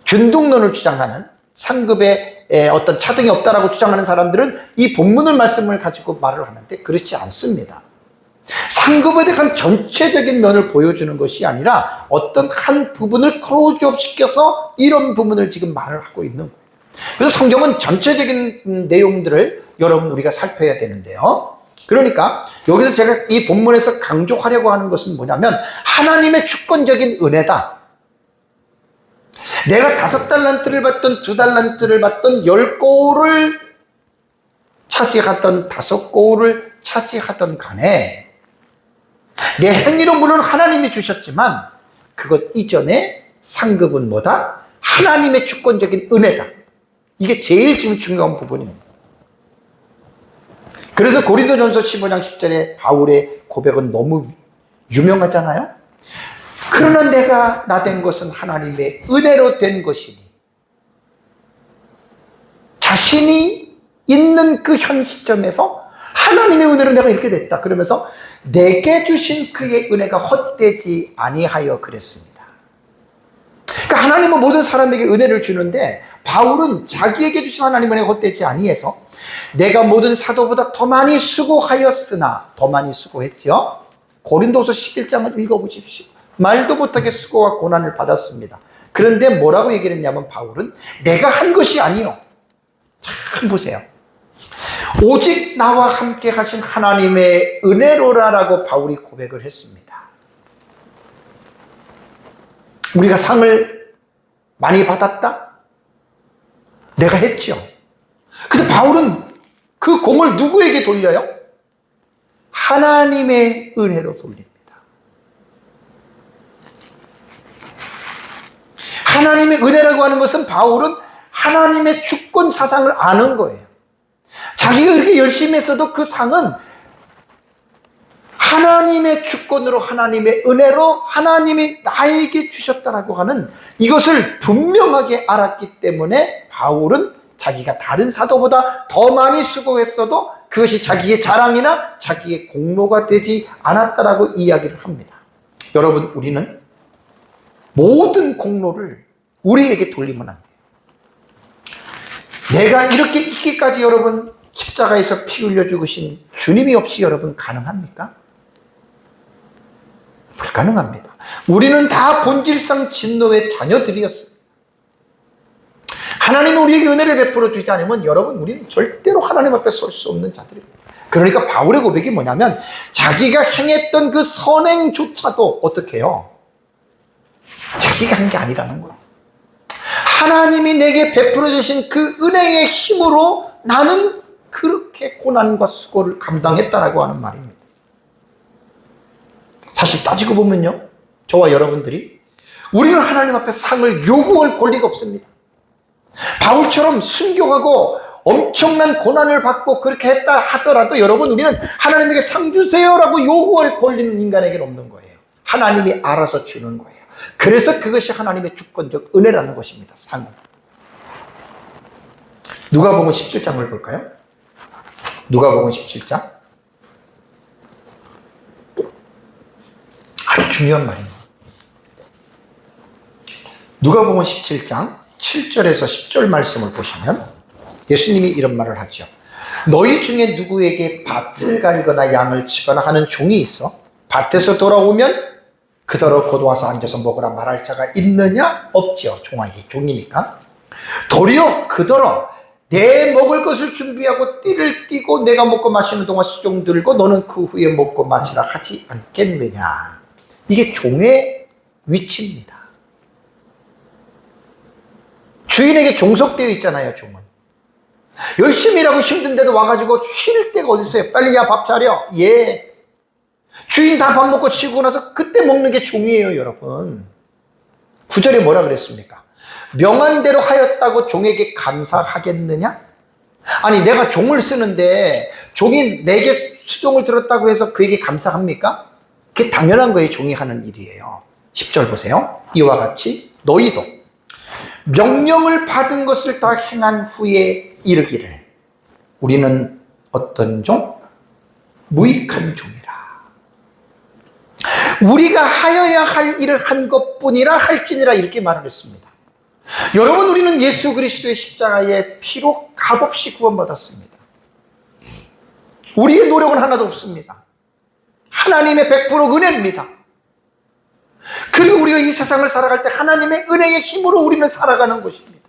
균등론을 주장하는, 상급에 어떤 차등이 없다라고 주장하는 사람들은 이 본문을 말씀을 가지고 말을 하는데 그렇지 않습니다. 상급에 대한 전체적인 면을 보여주는 것이 아니라 어떤 한 부분을 클로즈업 시켜서 이런 부분을 지금 말을 하고 있는 거예요. 그래서 성경은 전체적인 내용들을 여러분 우리가 살펴야 되는데요. 그러니까 여기서 제가 이 본문에서 강조하려고 하는 것은 뭐냐면 하나님의 주권적인 은혜다. 내가 5달란트를 받던 2달란트를 받던 10고울을 차지하던 5고울을 차지하던 간에 내 행위로 물론 하나님이 주셨지만 그것 이전에 상급은 뭐다? 하나님의 주권적인 은혜다. 이게 제일 지금 중요한 부분입니다. 그래서 고린도전서 15장 10절에 바울의 고백은 너무 유명하잖아요. 그러나 내가 나된 것은 하나님의 은혜로 된 것이니, 자신이 있는 그 현 시점에서 하나님의 은혜로 내가 이렇게 됐다. 그러면서 내게 주신 그의 은혜가 헛되지 아니하여 그랬습니다. 그러니까 하나님은 모든 사람에게 은혜를 주는데 바울은 자기에게 주신 하나님의 은혜가 헛되지 아니해서 내가 모든 사도보다 더 많이 수고하였으나, 더 많이 수고했죠. 고린도서 11장을 읽어보십시오. 말도 못하게 수고와 고난을 받았습니다. 그런데 뭐라고 얘기를 했냐면 바울은 내가 한 것이 아니요. 참 보세요. 오직 나와 함께 하신 하나님의 은혜로라라고 바울이 고백을 했습니다. 우리가 상을 많이 받았다? 내가 했죠. 근데 바울은 그 공을 누구에게 돌려요? 하나님의 은혜로 돌립니다. 하나님의 은혜라고 하는 것은 바울은 하나님의 주권 사상을 아는 거예요. 자기가 그렇게 열심히 했어도 그 상은 하나님의 주권으로, 하나님의 은혜로 하나님이 나에게 주셨다라고 하는 이것을 분명하게 알았기 때문에 바울은 자기가 다른 사도보다 더 많이 수고했어도 그것이 자기의 자랑이나 자기의 공로가 되지 않았다라고 이야기를 합니다. 여러분, 우리는 모든 공로를 우리에게 돌리면 안 돼요. 내가 이렇게 있기까지 여러분 십자가에서 피 흘려 죽으신 주님이 없이 여러분 가능합니까? 불가능합니다. 우리는 다 본질상 진노의 자녀들이었어요. 하나님이 우리에게 은혜를 베풀어 주지 않으면 여러분 우리는 절대로 하나님 앞에 설 수 없는 자들입니다. 그러니까 바울의 고백이 뭐냐면 자기가 행했던 그 선행조차도 어떻게 해요? 자기가 한 게 아니라는 거예요. 하나님이 내게 베풀어 주신 그 은혜의 힘으로 나는 그렇게 고난과 수고를 감당했다라고 하는 말입니다. 사실 따지고 보면요, 저와 여러분들이 우리는 하나님 앞에 상을 요구할 권리가 없습니다. 바울처럼 순교하고 엄청난 고난을 받고 그렇게 했다 하더라도 여러분 우리는 하나님에게 상 주세요라고 요구할 권리는 인간에게는 없는 거예요. 하나님이 알아서 주는 거예요. 그래서 그것이 하나님의 주권적 은혜라는 것입니다. 상은. 누가복음 17장을 볼까요? 누가복음 17장. 아주 중요한 말입니다. 누가복음 17장 7절에서 10절 말씀을 보시면 예수님이 이런 말을 하죠. 너희 중에 누구에게 밭을 갈거나 양을 치거나 하는 종이 있어 밭에서 돌아오면 그더러 곧 와서 앉아서 먹으라 말할 자가 있느냐? 없지요. 종이니까. 도리어 그더러 내 먹을 것을 준비하고 띠를 띠고 내가 먹고 마시는 동안 수종 들고 너는 그 후에 먹고 마시라 하지 않겠느냐. 이게 종의 위치입니다. 주인에게 종속되어 있잖아요. 종은 열심히 일하고 힘든데도 와가지고 쉴 데가 어디 있어요. 빨리 야 밥 차려. 예. 주인 다 밥 먹고 치우고 나서 그때 먹는 게 종이에요. 여러분 9절에 뭐라 그랬습니까? 명한 대로 하였다고 종에게 감사하겠느냐? 아니 내가 종을 쓰는데 종이 내게 수종을 들었다고 해서 그에게 감사합니까? 그게 당연한 거예요. 종이 하는 일이에요. 10절 보세요. 이와 같이 너희도 명령을 받은 것을 다 행한 후에 이르기를 우리는 어떤 종? 무익한 종이라. 우리가 하여야 할 일을 한 것뿐이라 할지니라 이렇게 말을 했습니다. 여러분 우리는 예수 그리스도의 십자가의 피로 값없이 구원받았습니다. 우리의 노력은 하나도 없습니다. 하나님의 100% 은혜입니다. 그리고 우리가 이 세상을 살아갈 때 하나님의 은혜의 힘으로 우리는 살아가는 것입니다.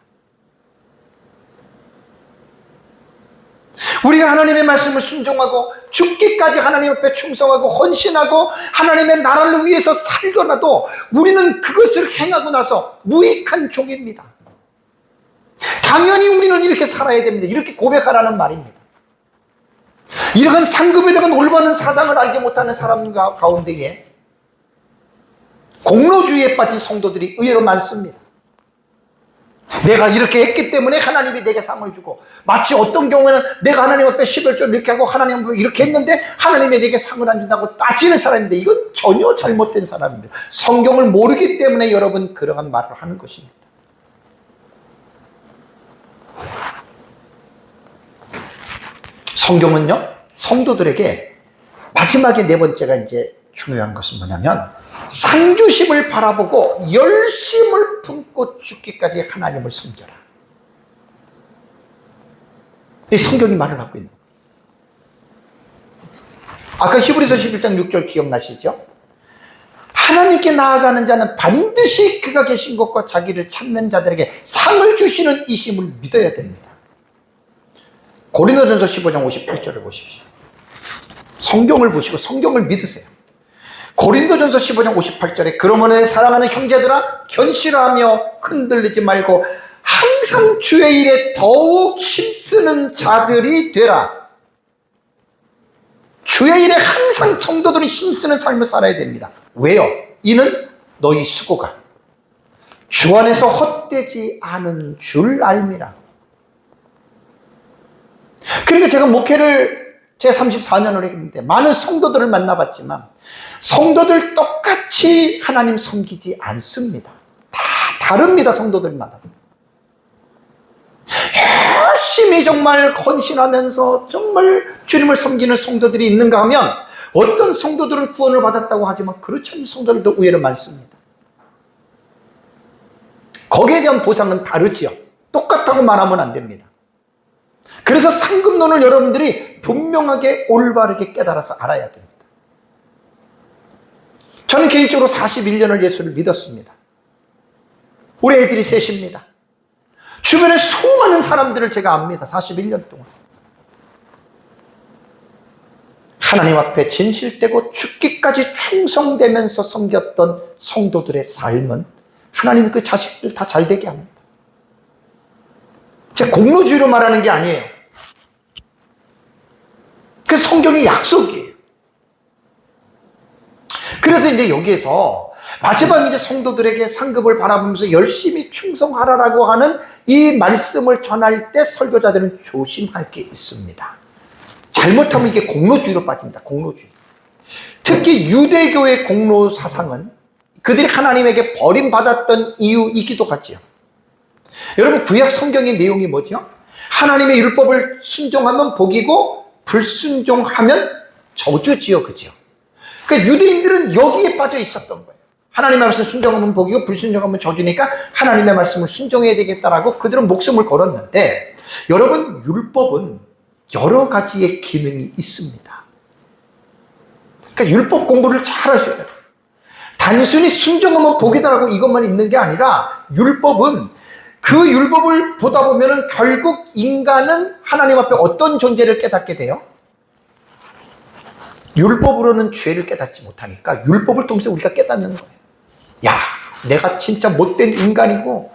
우리가 하나님의 말씀을 순종하고 죽기까지 하나님 앞에 충성하고 헌신하고 하나님의 나라를 위해서 살더라도 우리는 그것을 행하고 나서 무익한 종입니다. 당연히 우리는 이렇게 살아야 됩니다. 이렇게 고백하라는 말입니다. 이러한 상급에 대한 올바른 사상을 알지 못하는 사람 가운데에 공로주의에 빠진 성도들이 의외로 많습니다. 내가 이렇게 했기 때문에 하나님이 내게 상을 주고, 마치 어떤 경우에는 내가 하나님 앞에 11조 이렇게 하고 하나님 앞에 이렇게 했는데 하나님이 내게 상을 안 준다고 따지는 사람인데 이건 전혀 잘못된 사람입니다. 성경을 모르기 때문에 여러분 그러한 말을 하는 것입니다. 성경은요 성도들에게 마지막에 네 번째가 이제 중요한 것은 뭐냐면 상주심을 바라보고 열심을 품고 죽기까지 하나님을 섬겨라. 이 성경이 말을 하고 있는 거예요. 아까 히브리서 11장 6절 기억나시죠? 하나님께 나아가는 자는 반드시 그가 계신 것과 자기를 찾는 자들에게 상을 주시는 이심을 믿어야 됩니다. 고린도전서 15장 58절을 보십시오. 성경을 보시고 성경을 믿으세요. 고린도전서 15장 58절에 그러므로 사랑하는 형제들아 견실하며 흔들리지 말고 항상 주의 일에 더욱 힘쓰는 자들이 되라. 주의 일에 항상 성도들이 힘쓰는 삶을 살아야 됩니다. 왜요? 이는 너희 수고가 주 안에서 헛되지 않은 줄 알미라. 그러니까 제가 목회를 제가 34년을 했는데 많은 성도들을 만나봤지만 성도들 똑같이 하나님 섬기지 않습니다. 다 다릅니다. 성도들마다 열심히 정말 헌신하면서 정말 주님을 섬기는 성도들이 있는가 하면 어떤 성도들은 구원을 받았다고 하지만 그렇지 않은 성도들도 의외로 많습니다. 거기에 대한 보상은 다르지요. 똑같다고 말하면 안 됩니다. 그래서 상급론을 여러분들이 분명하게 올바르게 깨달아서 알아야 됩니다. 저는 개인적으로 41년을 예수를 믿었습니다. 우리 애들이 셋입니다. 주변에 수많은 사람들을 제가 압니다. 41년 동안. 하나님 앞에 진실되고 죽기까지 충성되면서 섬겼던 성도들의 삶은 하나님이 그 자식들 다 잘되게 합니다. 제가 공로주의로 말하는 게 아니에요. 그 성경의 약속이에요. 그래서 이제 여기에서 마지막 이제 성도들에게 상급을 바라보면서 열심히 충성하라라고 하는 이 말씀을 전할 때 설교자들은 조심할 게 있습니다. 잘못하면 이게 공로주의로 빠집니다. 공로주의. 특히 유대교의 공로 사상은 그들이 하나님에게 버림받았던 이유이기도 하지요. 여러분, 구약 성경의 내용이 뭐죠? 하나님의 율법을 순종하면 복이고 불순종하면 저주지요. 그죠? 그러니까 유대인들은 여기에 빠져 있었던 거예요. 하나님의 말씀 순종하면 복이고 불순종하면 저주니까 하나님의 말씀을 순종해야 되겠다라고 그들은 목숨을 걸었는데, 여러분, 율법은 여러 가지의 기능이 있습니다. 그러니까 율법 공부를 잘 하셔야 돼요. 단순히 순종하면 복이다라고 이것만 있는 게 아니라 율법은, 그 율법을 보다 보면은 결국 인간은 하나님 앞에 어떤 존재를 깨닫게 돼요? 율법으로는 죄를 깨닫지 못하니까 율법을 통해서 우리가 깨닫는 거예요. 야, 내가 진짜 못된 인간이고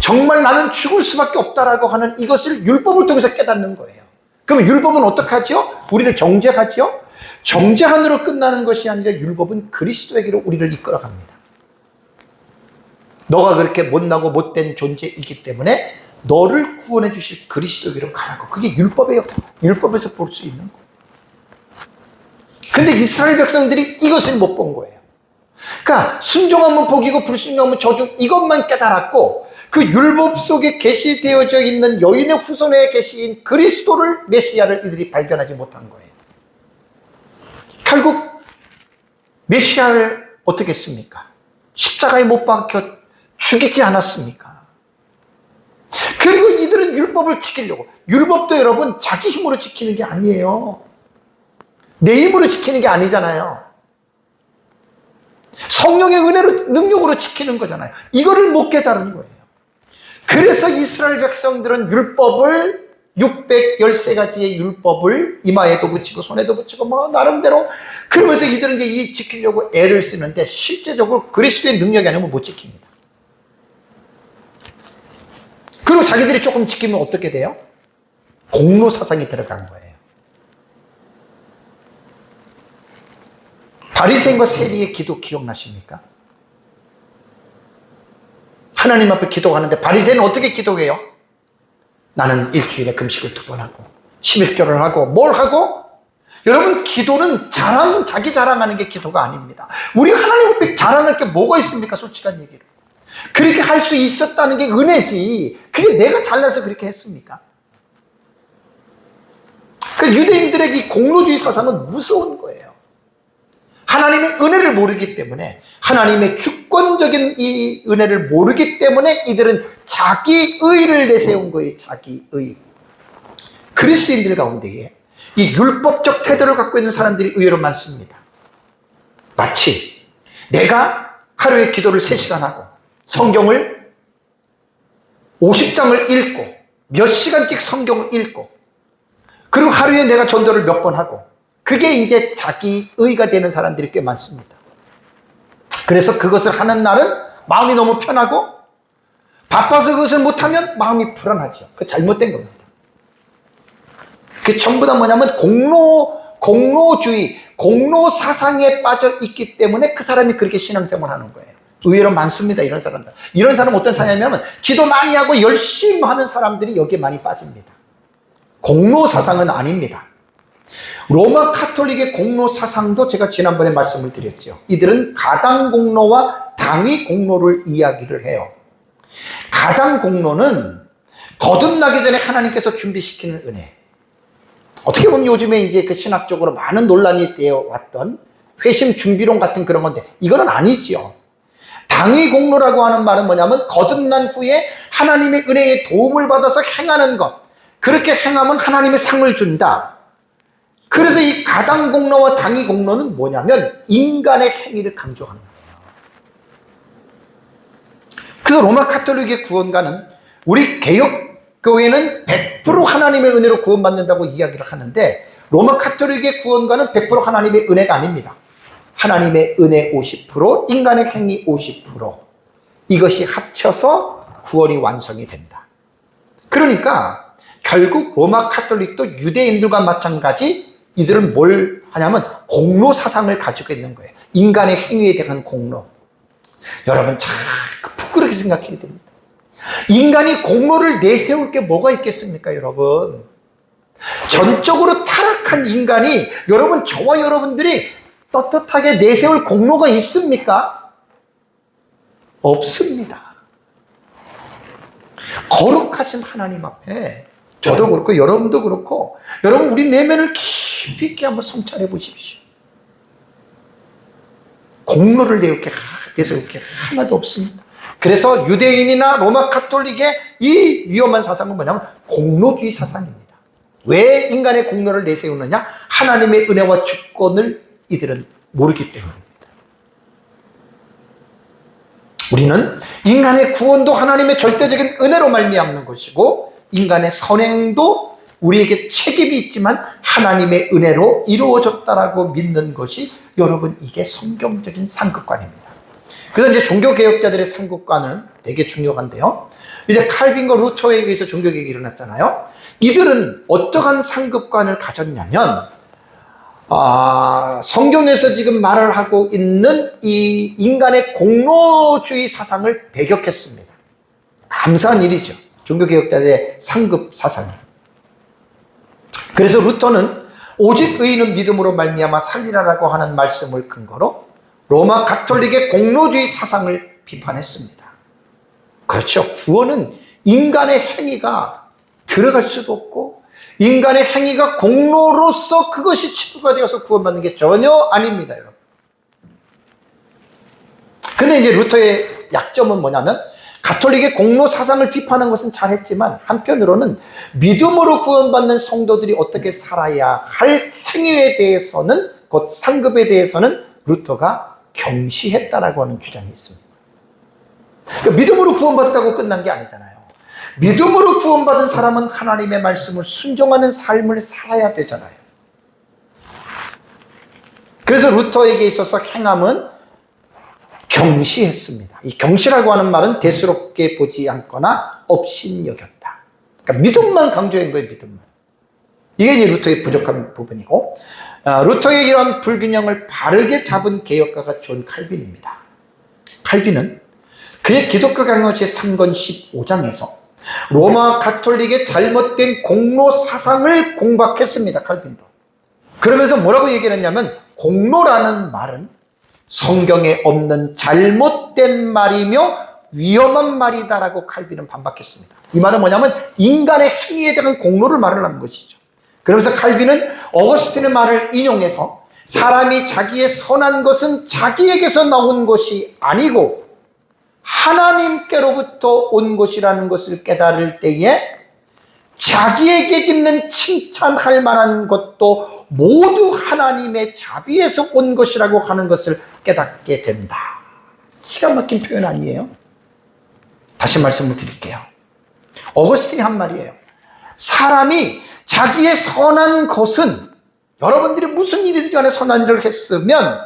정말 나는 죽을 수밖에 없다라고 하는 이것을 율법을 통해서 깨닫는 거예요. 그럼 율법은 어떻게 하죠? 우리를 정죄하죠? 정죄한으로 끝나는 것이 아니라 율법은 그리스도에게로 우리를 이끌어갑니다. 너가 그렇게 못나고 못된 존재이기 때문에 너를 구원해 주실 그리스도에게로 가라고. 그게 율법이에요. 율법에서 볼 수 있는 거예요. 근데 이스라엘 백성들이 이것을 못 본 거예요. 그러니까 순종하면 복이고 불순종하면 저주, 이것만 깨달았고 그 율법 속에 계시되어져 있는 여인의 후손에 계신 그리스도를, 메시아를 이들이 발견하지 못한 거예요. 결국 메시아를 어떻게 했습니까? 십자가에 못 박혀 죽이지 않았습니까? 그리고 이들은 율법을 지키려고, 율법도 여러분 자기 힘으로 지키는 게 아니에요. 내 힘으로 지키는 게 아니잖아요. 성령의 은혜로, 능력으로 지키는 거잖아요. 이거를 못 깨달은 거예요. 그래서 이스라엘 백성들은 율법을, 613가지의 율법을 이마에도 붙이고 손에도 붙이고 뭐 나름대로, 그러면서 이들은 이제 이 지키려고 애를 쓰는데 실제적으로 그리스도의 능력이 아니면 못 지킵니다. 그리고 자기들이 조금 지키면 어떻게 돼요? 공로 사상이 들어간 거예요. 바리새인과 세리의 기도 기억나십니까? 하나님 앞에 기도하는데 바리새인은 어떻게 기도해요? 나는 일주일에 금식을 2번 하고 11조를 하고 뭘 하고? 여러분, 기도는 자랑, 자기 자랑하는 게 기도가 아닙니다. 우리 하나님 앞에 자랑할 게 뭐가 있습니까? 솔직한 얘기로. 그렇게 할 수 있었다는 게 은혜지, 그게 내가 잘나서 그렇게 했습니까? 그 유대인들에게 이 공로주의 사상은 무서운 거예요. 하나님의 은혜를 모르기 때문에, 하나님의 주권적인 이 은혜를 모르기 때문에 이들은 자기 의를 내세운 거예요. 자기 의. 그리스도인들 가운데에 이 율법적 태도를 갖고 있는 사람들이 의외로 많습니다. 마치 내가 하루에 기도를 3시간 하고 성경을 50장을 읽고 몇 시간씩 성경을 읽고 그리고 하루에 내가 전도를 몇 번 하고, 그게 이제 자기 의가 되는 사람들이 꽤 많습니다. 그래서 그것을 하는 날은 마음이 너무 편하고, 바빠서 그것을 못하면 마음이 불안하죠. 그게 잘못된 겁니다. 그게 전부 다 뭐냐면 공로주의, 공로 사상에 빠져 있기 때문에 그 사람이 그렇게 신앙생활을 하는 거예요. 의외로 많습니다, 이런 사람들. 이런 사람은 어떤 사람이냐면 기도 많이 하고 열심히 하는 사람들이 여기에 많이 빠집니다. 공로 사상은 아닙니다. 로마 카톨릭의 공로 사상도 제가 지난번에 말씀을 드렸죠. 이들은 가당 공로와 당위 공로를 이야기를 해요. 가당 공로는 거듭나기 전에 하나님께서 준비시키는 은혜. 어떻게 보면 요즘에 이제 그 신학적으로 많은 논란이 되어 왔던 회심 준비론 같은 그런 건데, 이거는 아니지요. 당위 공로라고 하는 말은 뭐냐면 거듭난 후에 하나님의 은혜에 도움을 받아서 행하는 것. 그렇게 행하면 하나님의 상을 준다. 그래서 이 가당 공로와 당위 공로는 뭐냐면 인간의 행위를 강조하는 거예요. 그래서 로마 카톨릭의 구원가는 우리 개혁교회는 100% 하나님의 은혜로 구원받는다고 이야기를 하는데 로마 카톨릭의 구원가는 100% 하나님의 은혜가 아닙니다. 하나님의 은혜 50%, 인간의 행위 50%. 이것이 합쳐서 구원이 완성이 된다. 그러니까 결국 로마 카톨릭도 유대인들과 마찬가지 이들은 뭘 하냐면 공로 사상을 가지고 있는 거예요. 인간의 행위에 대한 공로. 여러분 참 부끄럽게 생각해야 됩니다. 인간이 공로를 내세울 게 뭐가 있겠습니까, 여러분? 전적으로 타락한 인간이 여러분, 저와 여러분들이 떳떳하게 내세울 공로가 있습니까? 없습니다. 거룩하신 하나님 앞에 저도 그렇고 여러분도 그렇고 여러분 우리 내면을 깊이 있게 한번 성찰해 보십시오. 공로를 내세울 게 하나도 없습니다. 그래서 유대인이나 로마 카톨릭의 이 위험한 사상은 뭐냐면 공로주의 사상입니다. 왜 인간의 공로를 내세우느냐? 하나님의 은혜와 주권을 이들은 모르기 때문입니다. 우리는 인간의 구원도 하나님의 절대적인 은혜로 말미암는 것이고 인간의 선행도 우리에게 책임이 있지만 하나님의 은혜로 이루어졌다라고 믿는 것이 여러분 이게 성경적인 상급관입니다. 그래서 이제 종교개혁자들의 상급관은 되게 중요한데요. 이제 칼빈과 루터에 의해서 종교개혁이 일어났잖아요. 이들은 어떠한 상급관을 가졌냐면 성경에서 지금 말을 하고 있는 이 인간의 공로주의 사상을 배격했습니다. 감사한 일이죠. 종교개혁자들의 상급 사상이. 그래서 루터는 오직 의인은 믿음으로 말미암아 살리라라고 하는 말씀을 근거로 로마 가톨릭의 공로주의 사상을 비판했습니다. 그렇죠. 구원은 인간의 행위가 들어갈 수도 없고 인간의 행위가 공로로서 그것이 치부가 되어서 구원받는 게 전혀 아닙니다, 여러분. 근데 이제 루터의 약점은 뭐냐면 가톨릭의 공로 사상을 비판한 것은 잘했지만 한편으로는 믿음으로 구원받는 성도들이 어떻게 살아야 할 행위에 대해서는 곧 상급에 대해서는 루터가 경시했다라고 하는 주장이 있습니다. 그러니까 믿음으로 구원받았다고 끝난 게 아니잖아요. 믿음으로 구원받은 사람은 하나님의 말씀을 순종하는 삶을 살아야 되잖아요. 그래서 루터에게 있어서 행함은 경시했습니다. 이 경시라고 하는 말은 대수롭게 보지 않거나 업신여겼다. 그러니까 믿음만 강조한 거예요, 믿음만. 이게 이제 루터의 부족한 부분이고, 루터의 이런 불균형을 바르게 잡은 개혁가가 존 칼빈입니다. 칼빈은 그의 기독교 강요 제3권 15장에서 로마 가톨릭의 잘못된 공로 사상을 공박했습니다, 칼빈도. 그러면서 뭐라고 얘기를 했냐면, 공로라는 말은 성경에 없는 잘못된 말이며 위험한 말이다라고 칼빈은 반박했습니다. 이 말은 뭐냐면 인간의 행위에 대한 공로를 말을 하는 것이죠. 그러면서 칼빈은 어거스틴의 말을 인용해서 사람이 자기의 선한 것은 자기에게서 나온 것이 아니고 하나님께로부터 온 것이라는 것을 깨달을 때에 자기에게 있는 칭찬할 만한 것도 모두 하나님의 자비에서 온 것이라고 하는 것을 깨닫게 된다. 기가 막힌 표현 아니에요? 다시 말씀을 드릴게요. 어거스틴이 한 말이에요. 사람이 자기의 선한 것은 여러분들이 무슨 일이든 간에 선한 일을 했으면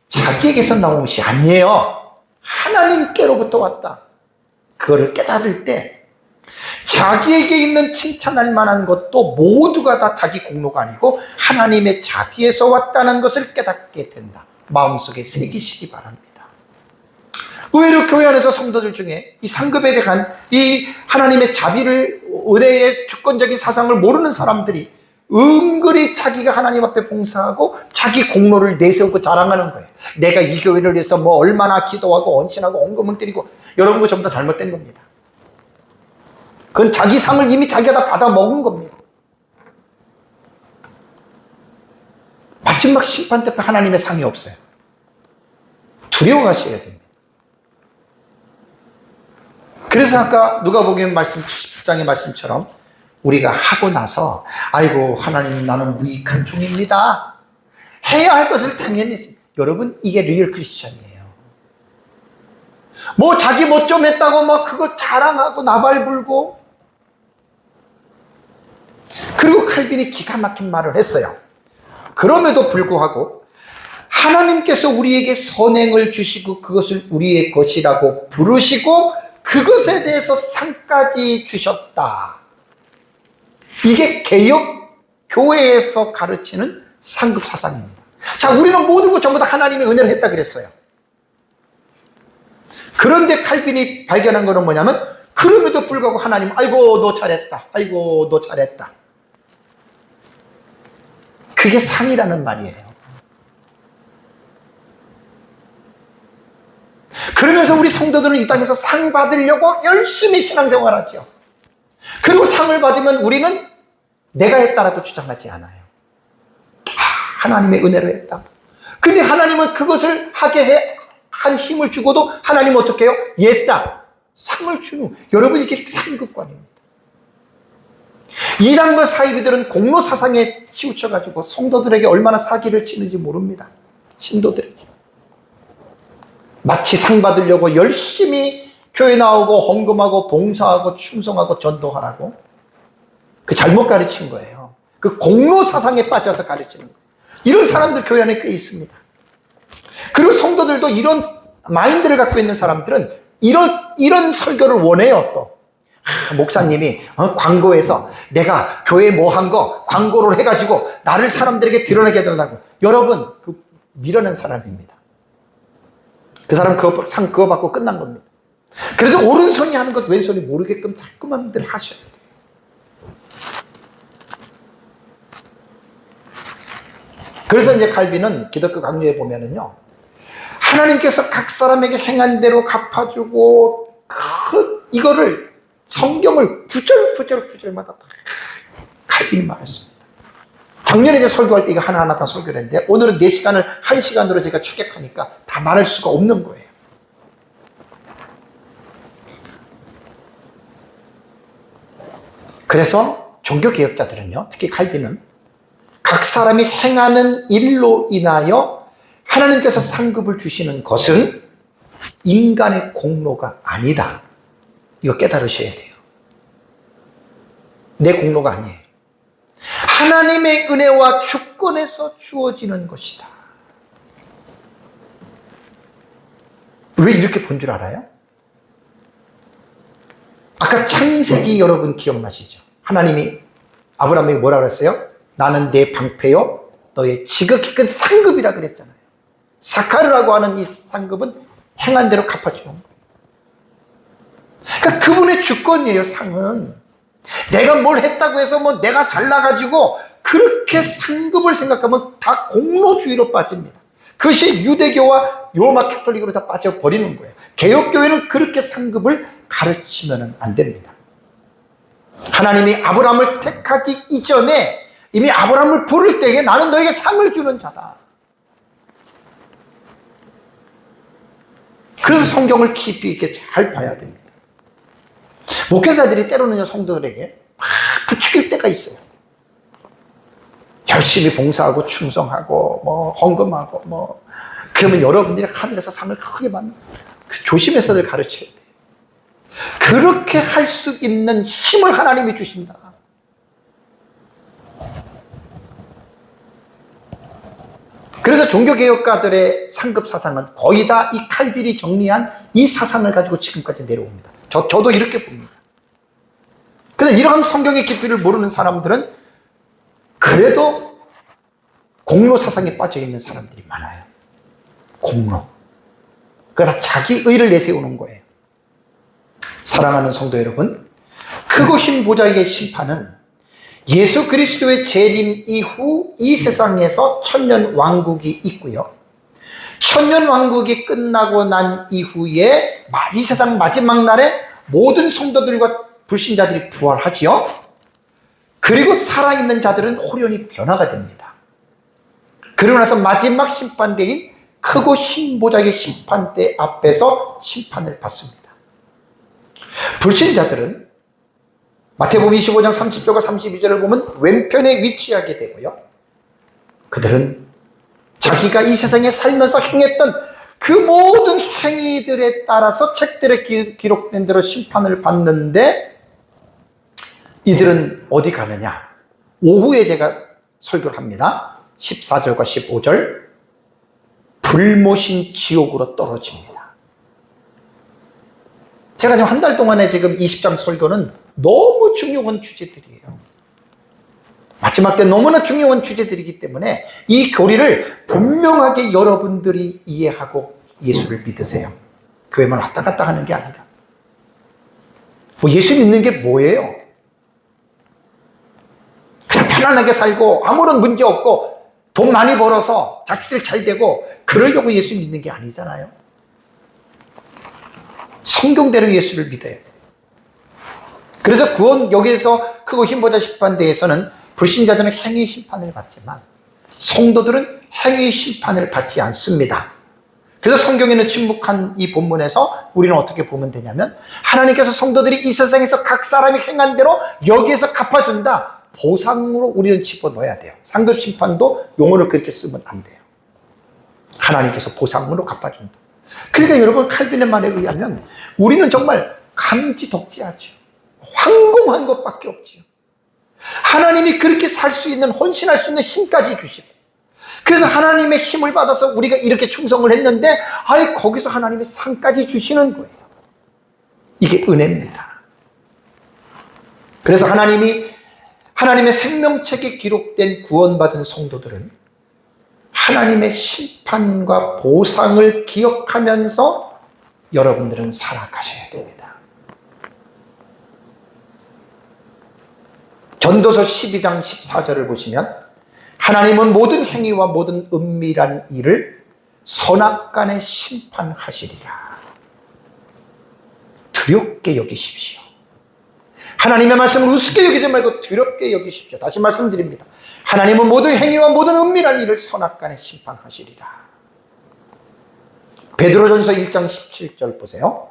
자기에게서 나온 것이 아니에요. 하나님께로부터 왔다. 그거를 깨달을 때 자기에게 있는 칭찬할 만한 것도 모두가 다 자기 공로가 아니고 하나님의 자비에서 왔다는 것을 깨닫게 된다. 마음속에 새기시기 바랍니다. 의외로 교회 안에서 성도들 중에 이 상급에 대한 이 하나님의 자비를, 은혜의 주권적인 사상을 모르는 사람들이 은근히 자기가 하나님 앞에 봉사하고 자기 공로를 내세우고 자랑하는 거예요. 내가 이 교회를 위해서 뭐 얼마나 기도하고 헌신하고 헌금을 드리고, 여러분 거 전부 다 잘못된 겁니다. 그건 자기 상을 이미 자기가 다 받아 먹은 겁니다. 마지막 심판 때 하나님의 상이 없어요. 두려워하셔야 됩니다. 그래서 아까 누가복음 말씀 10장의 말씀처럼 우리가 하고 나서 아이고 하나님 나는 무익한 종입니다 해야 할 것을 당연히 했습니다. 여러분 이게 리얼 크리스천이에요. 뭐 자기 뭐 좀 했다고 막 그거 자랑하고 나발 불고. 그리고 칼빈이 기가 막힌 말을 했어요. 그럼에도 불구하고 하나님께서 우리에게 선행을 주시고 그것을 우리의 것이라고 부르시고 그것에 대해서 상까지 주셨다. 이게 개혁 교회에서 가르치는 상급 사상입니다. 자, 우리는 모든 것 전부 다 하나님의 은혜를 했다 그랬어요. 그런데 칼빈이 발견한 것은 뭐냐면 그럼에도 불구하고 하나님 아이고 너 잘했다. 아이고 너 잘했다. 그게 상이라는 말이에요. 그러면서 우리 성도들은 이 땅에서 상 받으려고 열심히 신앙생활하죠. 그리고 상을 받으면 우리는 내가 했다라고 주장하지 않아요. 하나님의 은혜로 했다. 근데 하나님은 그것을 하게 한 힘을 주고도 하나님은 어떻게 해요? 옛다. 상을 주는. 여러분 이게 상급관입니다. 이단과 사이비들은 공로 사상에 치우쳐가지고 성도들에게 얼마나 사기를 치는지 모릅니다. 신도들에게. 마치 상 받으려고 열심히 교회 나오고 헌금하고 봉사하고 충성하고 전도하라고 그 잘못 가르친 거예요. 그 공로 사상에 빠져서 가르치는 거예요. 이런 사람들 교회 안에 꽤 있습니다. 그리고 성도들도 이런 마인드를 갖고 있는 사람들은 이런 설교를 원해요. 또 목사님이 광고에서 내가 교회 뭐 한 거 광고를 해가지고 나를 사람들에게 드러내게 해달라고. 여러분 그 밀어낸 사람입니다. 그 사람 상 그거 받고 끝난 겁니다. 그래서 오른손이 하는 것 왼손이 모르게끔 자꾸만 들 하셔야 돼요. 그래서 이제 칼빈은 기독교 강요에 보면은요, 하나님께서 각 사람에게 행한 대로 갚아주고 이거를 성경을 구절마다 다 칼빈이 말했습니다. 작년에 이제 설교할 때 이거 하나하나 다 설교를 했는데 오늘은 4시간을 1시간으로 제가 축약하니까 다 말할 수가 없는 거예요. 그래서 종교개혁자들은요, 특히 칼빈은 각 사람이 행하는 일로 인하여 하나님께서 상급을 주시는 것은 인간의 공로가 아니다. 이거 깨달으셔야 돼요. 내 공로가 아니에요. 하나님의 은혜와 주권에서 주어지는 것이다. 왜 이렇게 본 줄 알아요? 아까 창세기 여러분 기억나시죠? 하나님이 아브라함에게 뭐라 그랬어요? 나는 내 방패요 너의 지극히 큰 상급이라 그랬잖아요. 사카르라고 하는 이 상급은 행한 대로 갚아주는 거예요. 그러니까 그분의 주권이에요. 상은 내가 뭘 했다고 해서 뭐 내가 잘나가지고 그렇게 상급을 생각하면 다 공로주의로 빠집니다. 그것이 유대교와 로마 캐톨릭으로 다 빠져버리는 거예요. 개혁교회는 그렇게 상급을 가르치면 안 됩니다. 하나님이 아브라함을 택하기 이전에 이미 아브라함을 부를 때에 나는 너에게 상을 주는 자다. 그래서 성경을 깊이 있게 잘 봐야 됩니다. 목회자들이 때로는 성도들에게 막 부추길 때가 있어요. 열심히 봉사하고 충성하고 뭐 헌금하고 뭐 그러면 여러분들이 하늘에서 상을 크게 받는 조심해서들 가르쳐야 돼요. 그렇게 할 수 있는 힘을 하나님이 주신다. 그래서 종교개혁가들의 상급 사상은 거의 다 이 칼빈이 정리한 이 사상을 가지고 지금까지 내려옵니다. 저도 이렇게 봅니다. 근데 이러한 성경의 깊이를 모르는 사람들은 그래도 공로 사상에 빠져 있는 사람들이 많아요. 공로. 그거 다 자기 의를 내세우는 거예요. 사랑하는 성도 여러분, 크고 흰 보좌의 심판은 예수 그리스도의 재림 이후 이 세상에서 천년 왕국이 있고요. 천년 왕국이 끝나고 난 이후에 이 세상 마지막 날에 모든 성도들과 불신자들이 부활하지요. 그리고 살아있는 자들은 호련히 변화가 됩니다. 그러고 나서 마지막 심판대인 크고 흰 보좌의 심판대 앞에서 심판을 받습니다. 불신자들은 마태복음 25장 30절과 32절을 보면 왼편에 위치하게 되고요. 그들은 자기가 이 세상에 살면서 행했던 그 모든 행위들에 따라서 책들에 기록된 대로 심판을 받는데, 이들은 어디 가느냐? 오후에 제가 설교를 합니다. 14절과 15절. 불모신 지옥으로 떨어집니다. 제가 지금 한 달 동안에 지금 20장 설교는 너무 중요한 주제들이에요. 마지막 때 너무나 중요한 주제들이기 때문에 이 교리를 분명하게 여러분들이 이해하고 예수를 믿으세요. 교회만 왔다 갔다 하는 게 아니라. 뭐 예수 믿는 게 뭐예요? 그냥 편안하게 살고 아무런 문제 없고 돈 많이 벌어서 자식들 잘 되고 그러려고 예수 믿는 게 아니잖아요. 성경대로 예수를 믿어요. 그래서 구원, 여기에서 크고 힘보다 심판대에서는 불신자들은 행위 심판을 받지만 성도들은 행위 심판을 받지 않습니다. 그래서 성경에는 침묵한 이 본문에서 우리는 어떻게 보면 되냐면, 하나님께서 성도들이 이 세상에서 각 사람이 행한 대로 여기에서 갚아준다, 보상으로 우리는 집어넣어야 돼요. 상급 심판도 용어를 그렇게 쓰면 안 돼요. 하나님께서 보상으로 갚아준다. 그러니까 여러분, 칼빈의 말에 의하면 우리는 정말 감지덕지하죠. 황공한 것밖에 없지요. 하나님이 그렇게 살 수 있는, 헌신할 수 있는 힘까지 주시고, 그래서 하나님의 힘을 받아서 우리가 이렇게 충성을 했는데, 아예 거기서 하나님의 상까지 주시는 거예요. 이게 은혜입니다. 그래서 하나님의 생명책에 기록된 구원받은 성도들은 하나님의 심판과 보상을 기억하면서 여러분들은 살아가셔야 됩니다. 전도서 12장 14절을 보시면, 하나님은 모든 행위와 모든 은밀한 일을 선악간에 심판하시리라. 두렵게 여기십시오. 하나님의 말씀을 우습게 여기지 말고 두렵게 여기십시오. 다시 말씀드립니다. 하나님은 모든 행위와 모든 은밀한 일을 선악간에 심판하시리라. 베드로전서 1장 17절 보세요.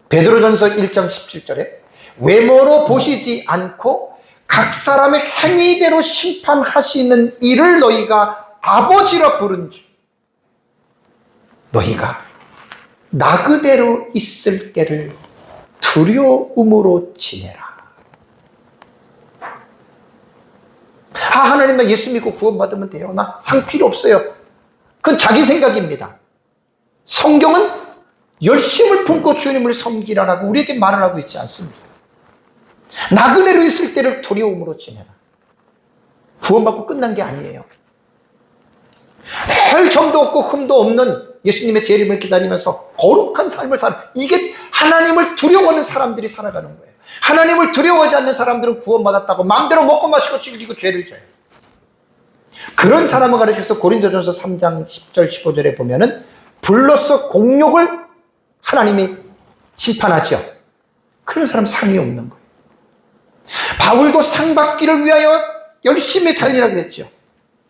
베드로전서 1장 17절에 외모로 보시지 않고 각 사람의 행위대로 심판하시는 이를 너희가 아버지라 부른 줄, 너희가 나 그대로 있을 때를 두려움으로 지내라. 하나님, 나 예수 믿고 구원받으면 돼요, 나 상 필요 없어요. 그건 자기 생각입니다. 성경은 열심을 품고 주님을 섬기라라고 우리에게 말을 하고 있지 않습니다. 나그네로 있을 때를 두려움으로 지내라. 구원받고 끝난 게 아니에요. 별 점도 없고 흠도 없는 예수님의 재림을 기다리면서 거룩한 삶을 사는, 이게 하나님을 두려워하는 사람들이 살아가는 거예요. 하나님을 두려워하지 않는 사람들은 구원받았다고 마음대로 먹고 마시고 즐기고 죄를 져요. 그런 사람을 가르쳐서 고린도전서 3장 10절 15절에 보면은 불로써 공욕을 하나님이 심판하죠. 그런 사람 상이 없는 거예요. 바울도 상 받기를 위하여 열심히 달리라 그랬죠.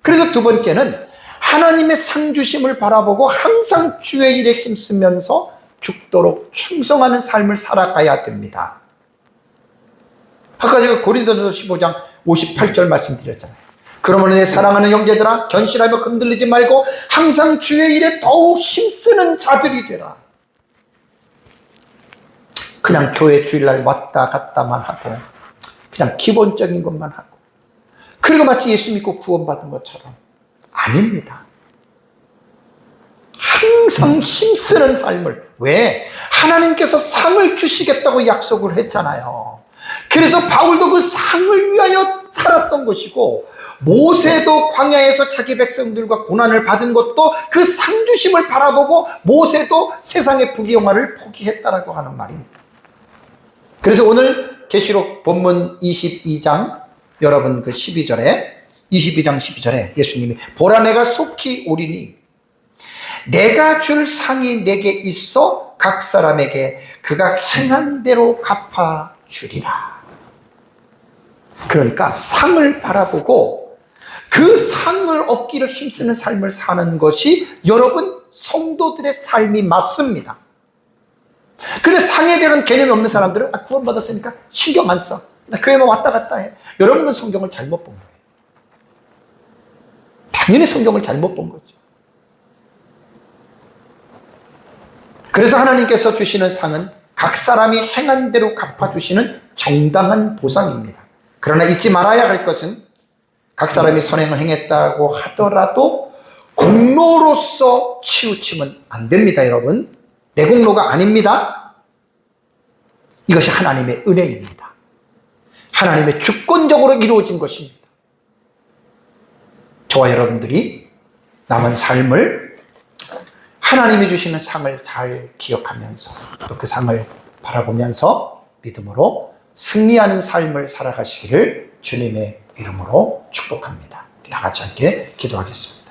그래서 두 번째는 하나님의 상 주심을 바라보고 항상 주의 일에 힘쓰면서 죽도록 충성하는 삶을 살아가야 됩니다. 아까 제가 고린도전서 15장 58절 말씀드렸잖아요. 그러므로 내 사랑하는 형제들아, 견실하며 흔들리지 말고 항상 주의 일에 더욱 힘쓰는 자들이 되라. 그냥 교회 주일날 왔다 갔다만 하고 그냥 기본적인 것만 하고, 그리고 마치 예수 믿고 구원받은 것처럼, 아닙니다. 항상 힘쓰는 삶을, 왜? 하나님께서 상을 주시겠다고 약속을 했잖아요. 그래서 바울도 그 상을 위하여 살았던 것이고, 모세도 광야에서 자기 백성들과 고난을 받은 것도 그 상 주심을 바라보고 모세도 세상의 부귀영화를 포기했다라고 하는 말입니다. 그래서 오늘 계시록 본문 22장, 여러분 그 22장 12절에 예수님이 보라 내가 속히 오리니 내가 줄 상이 내게 있어 각 사람에게 그가 행한 대로 갚아주리라. 그러니까 상을 바라보고 그 상을 얻기를 힘쓰는 삶을 사는 것이 여러분 성도들의 삶이 맞습니다. 근데 상에 대한 개념이 없는 사람들은 구원받았으니까 신경 안 써. 나 교회만 왔다 갔다 해. 여러분은 성경을 잘못 본 거예요. 당연히 성경을 잘못 본 거죠. 그래서 하나님께서 주시는 상은 각 사람이 행한 대로 갚아주시는 정당한 보상입니다. 그러나 잊지 말아야 할 것은 각 사람이 선행을 행했다고 하더라도 공로로서 치우치면 안 됩니다, 여러분. 내 공로가 아닙니다. 이것이 하나님의 은혜입니다. 하나님의 주권적으로 이루어진 것입니다. 저와 여러분들이 남은 삶을 하나님이 주시는 상을 잘 기억하면서 또 그 상을 바라보면서 믿음으로 승리하는 삶을 살아가시기를 주님의 이름으로 축복합니다. 다 같이 함께 기도하겠습니다.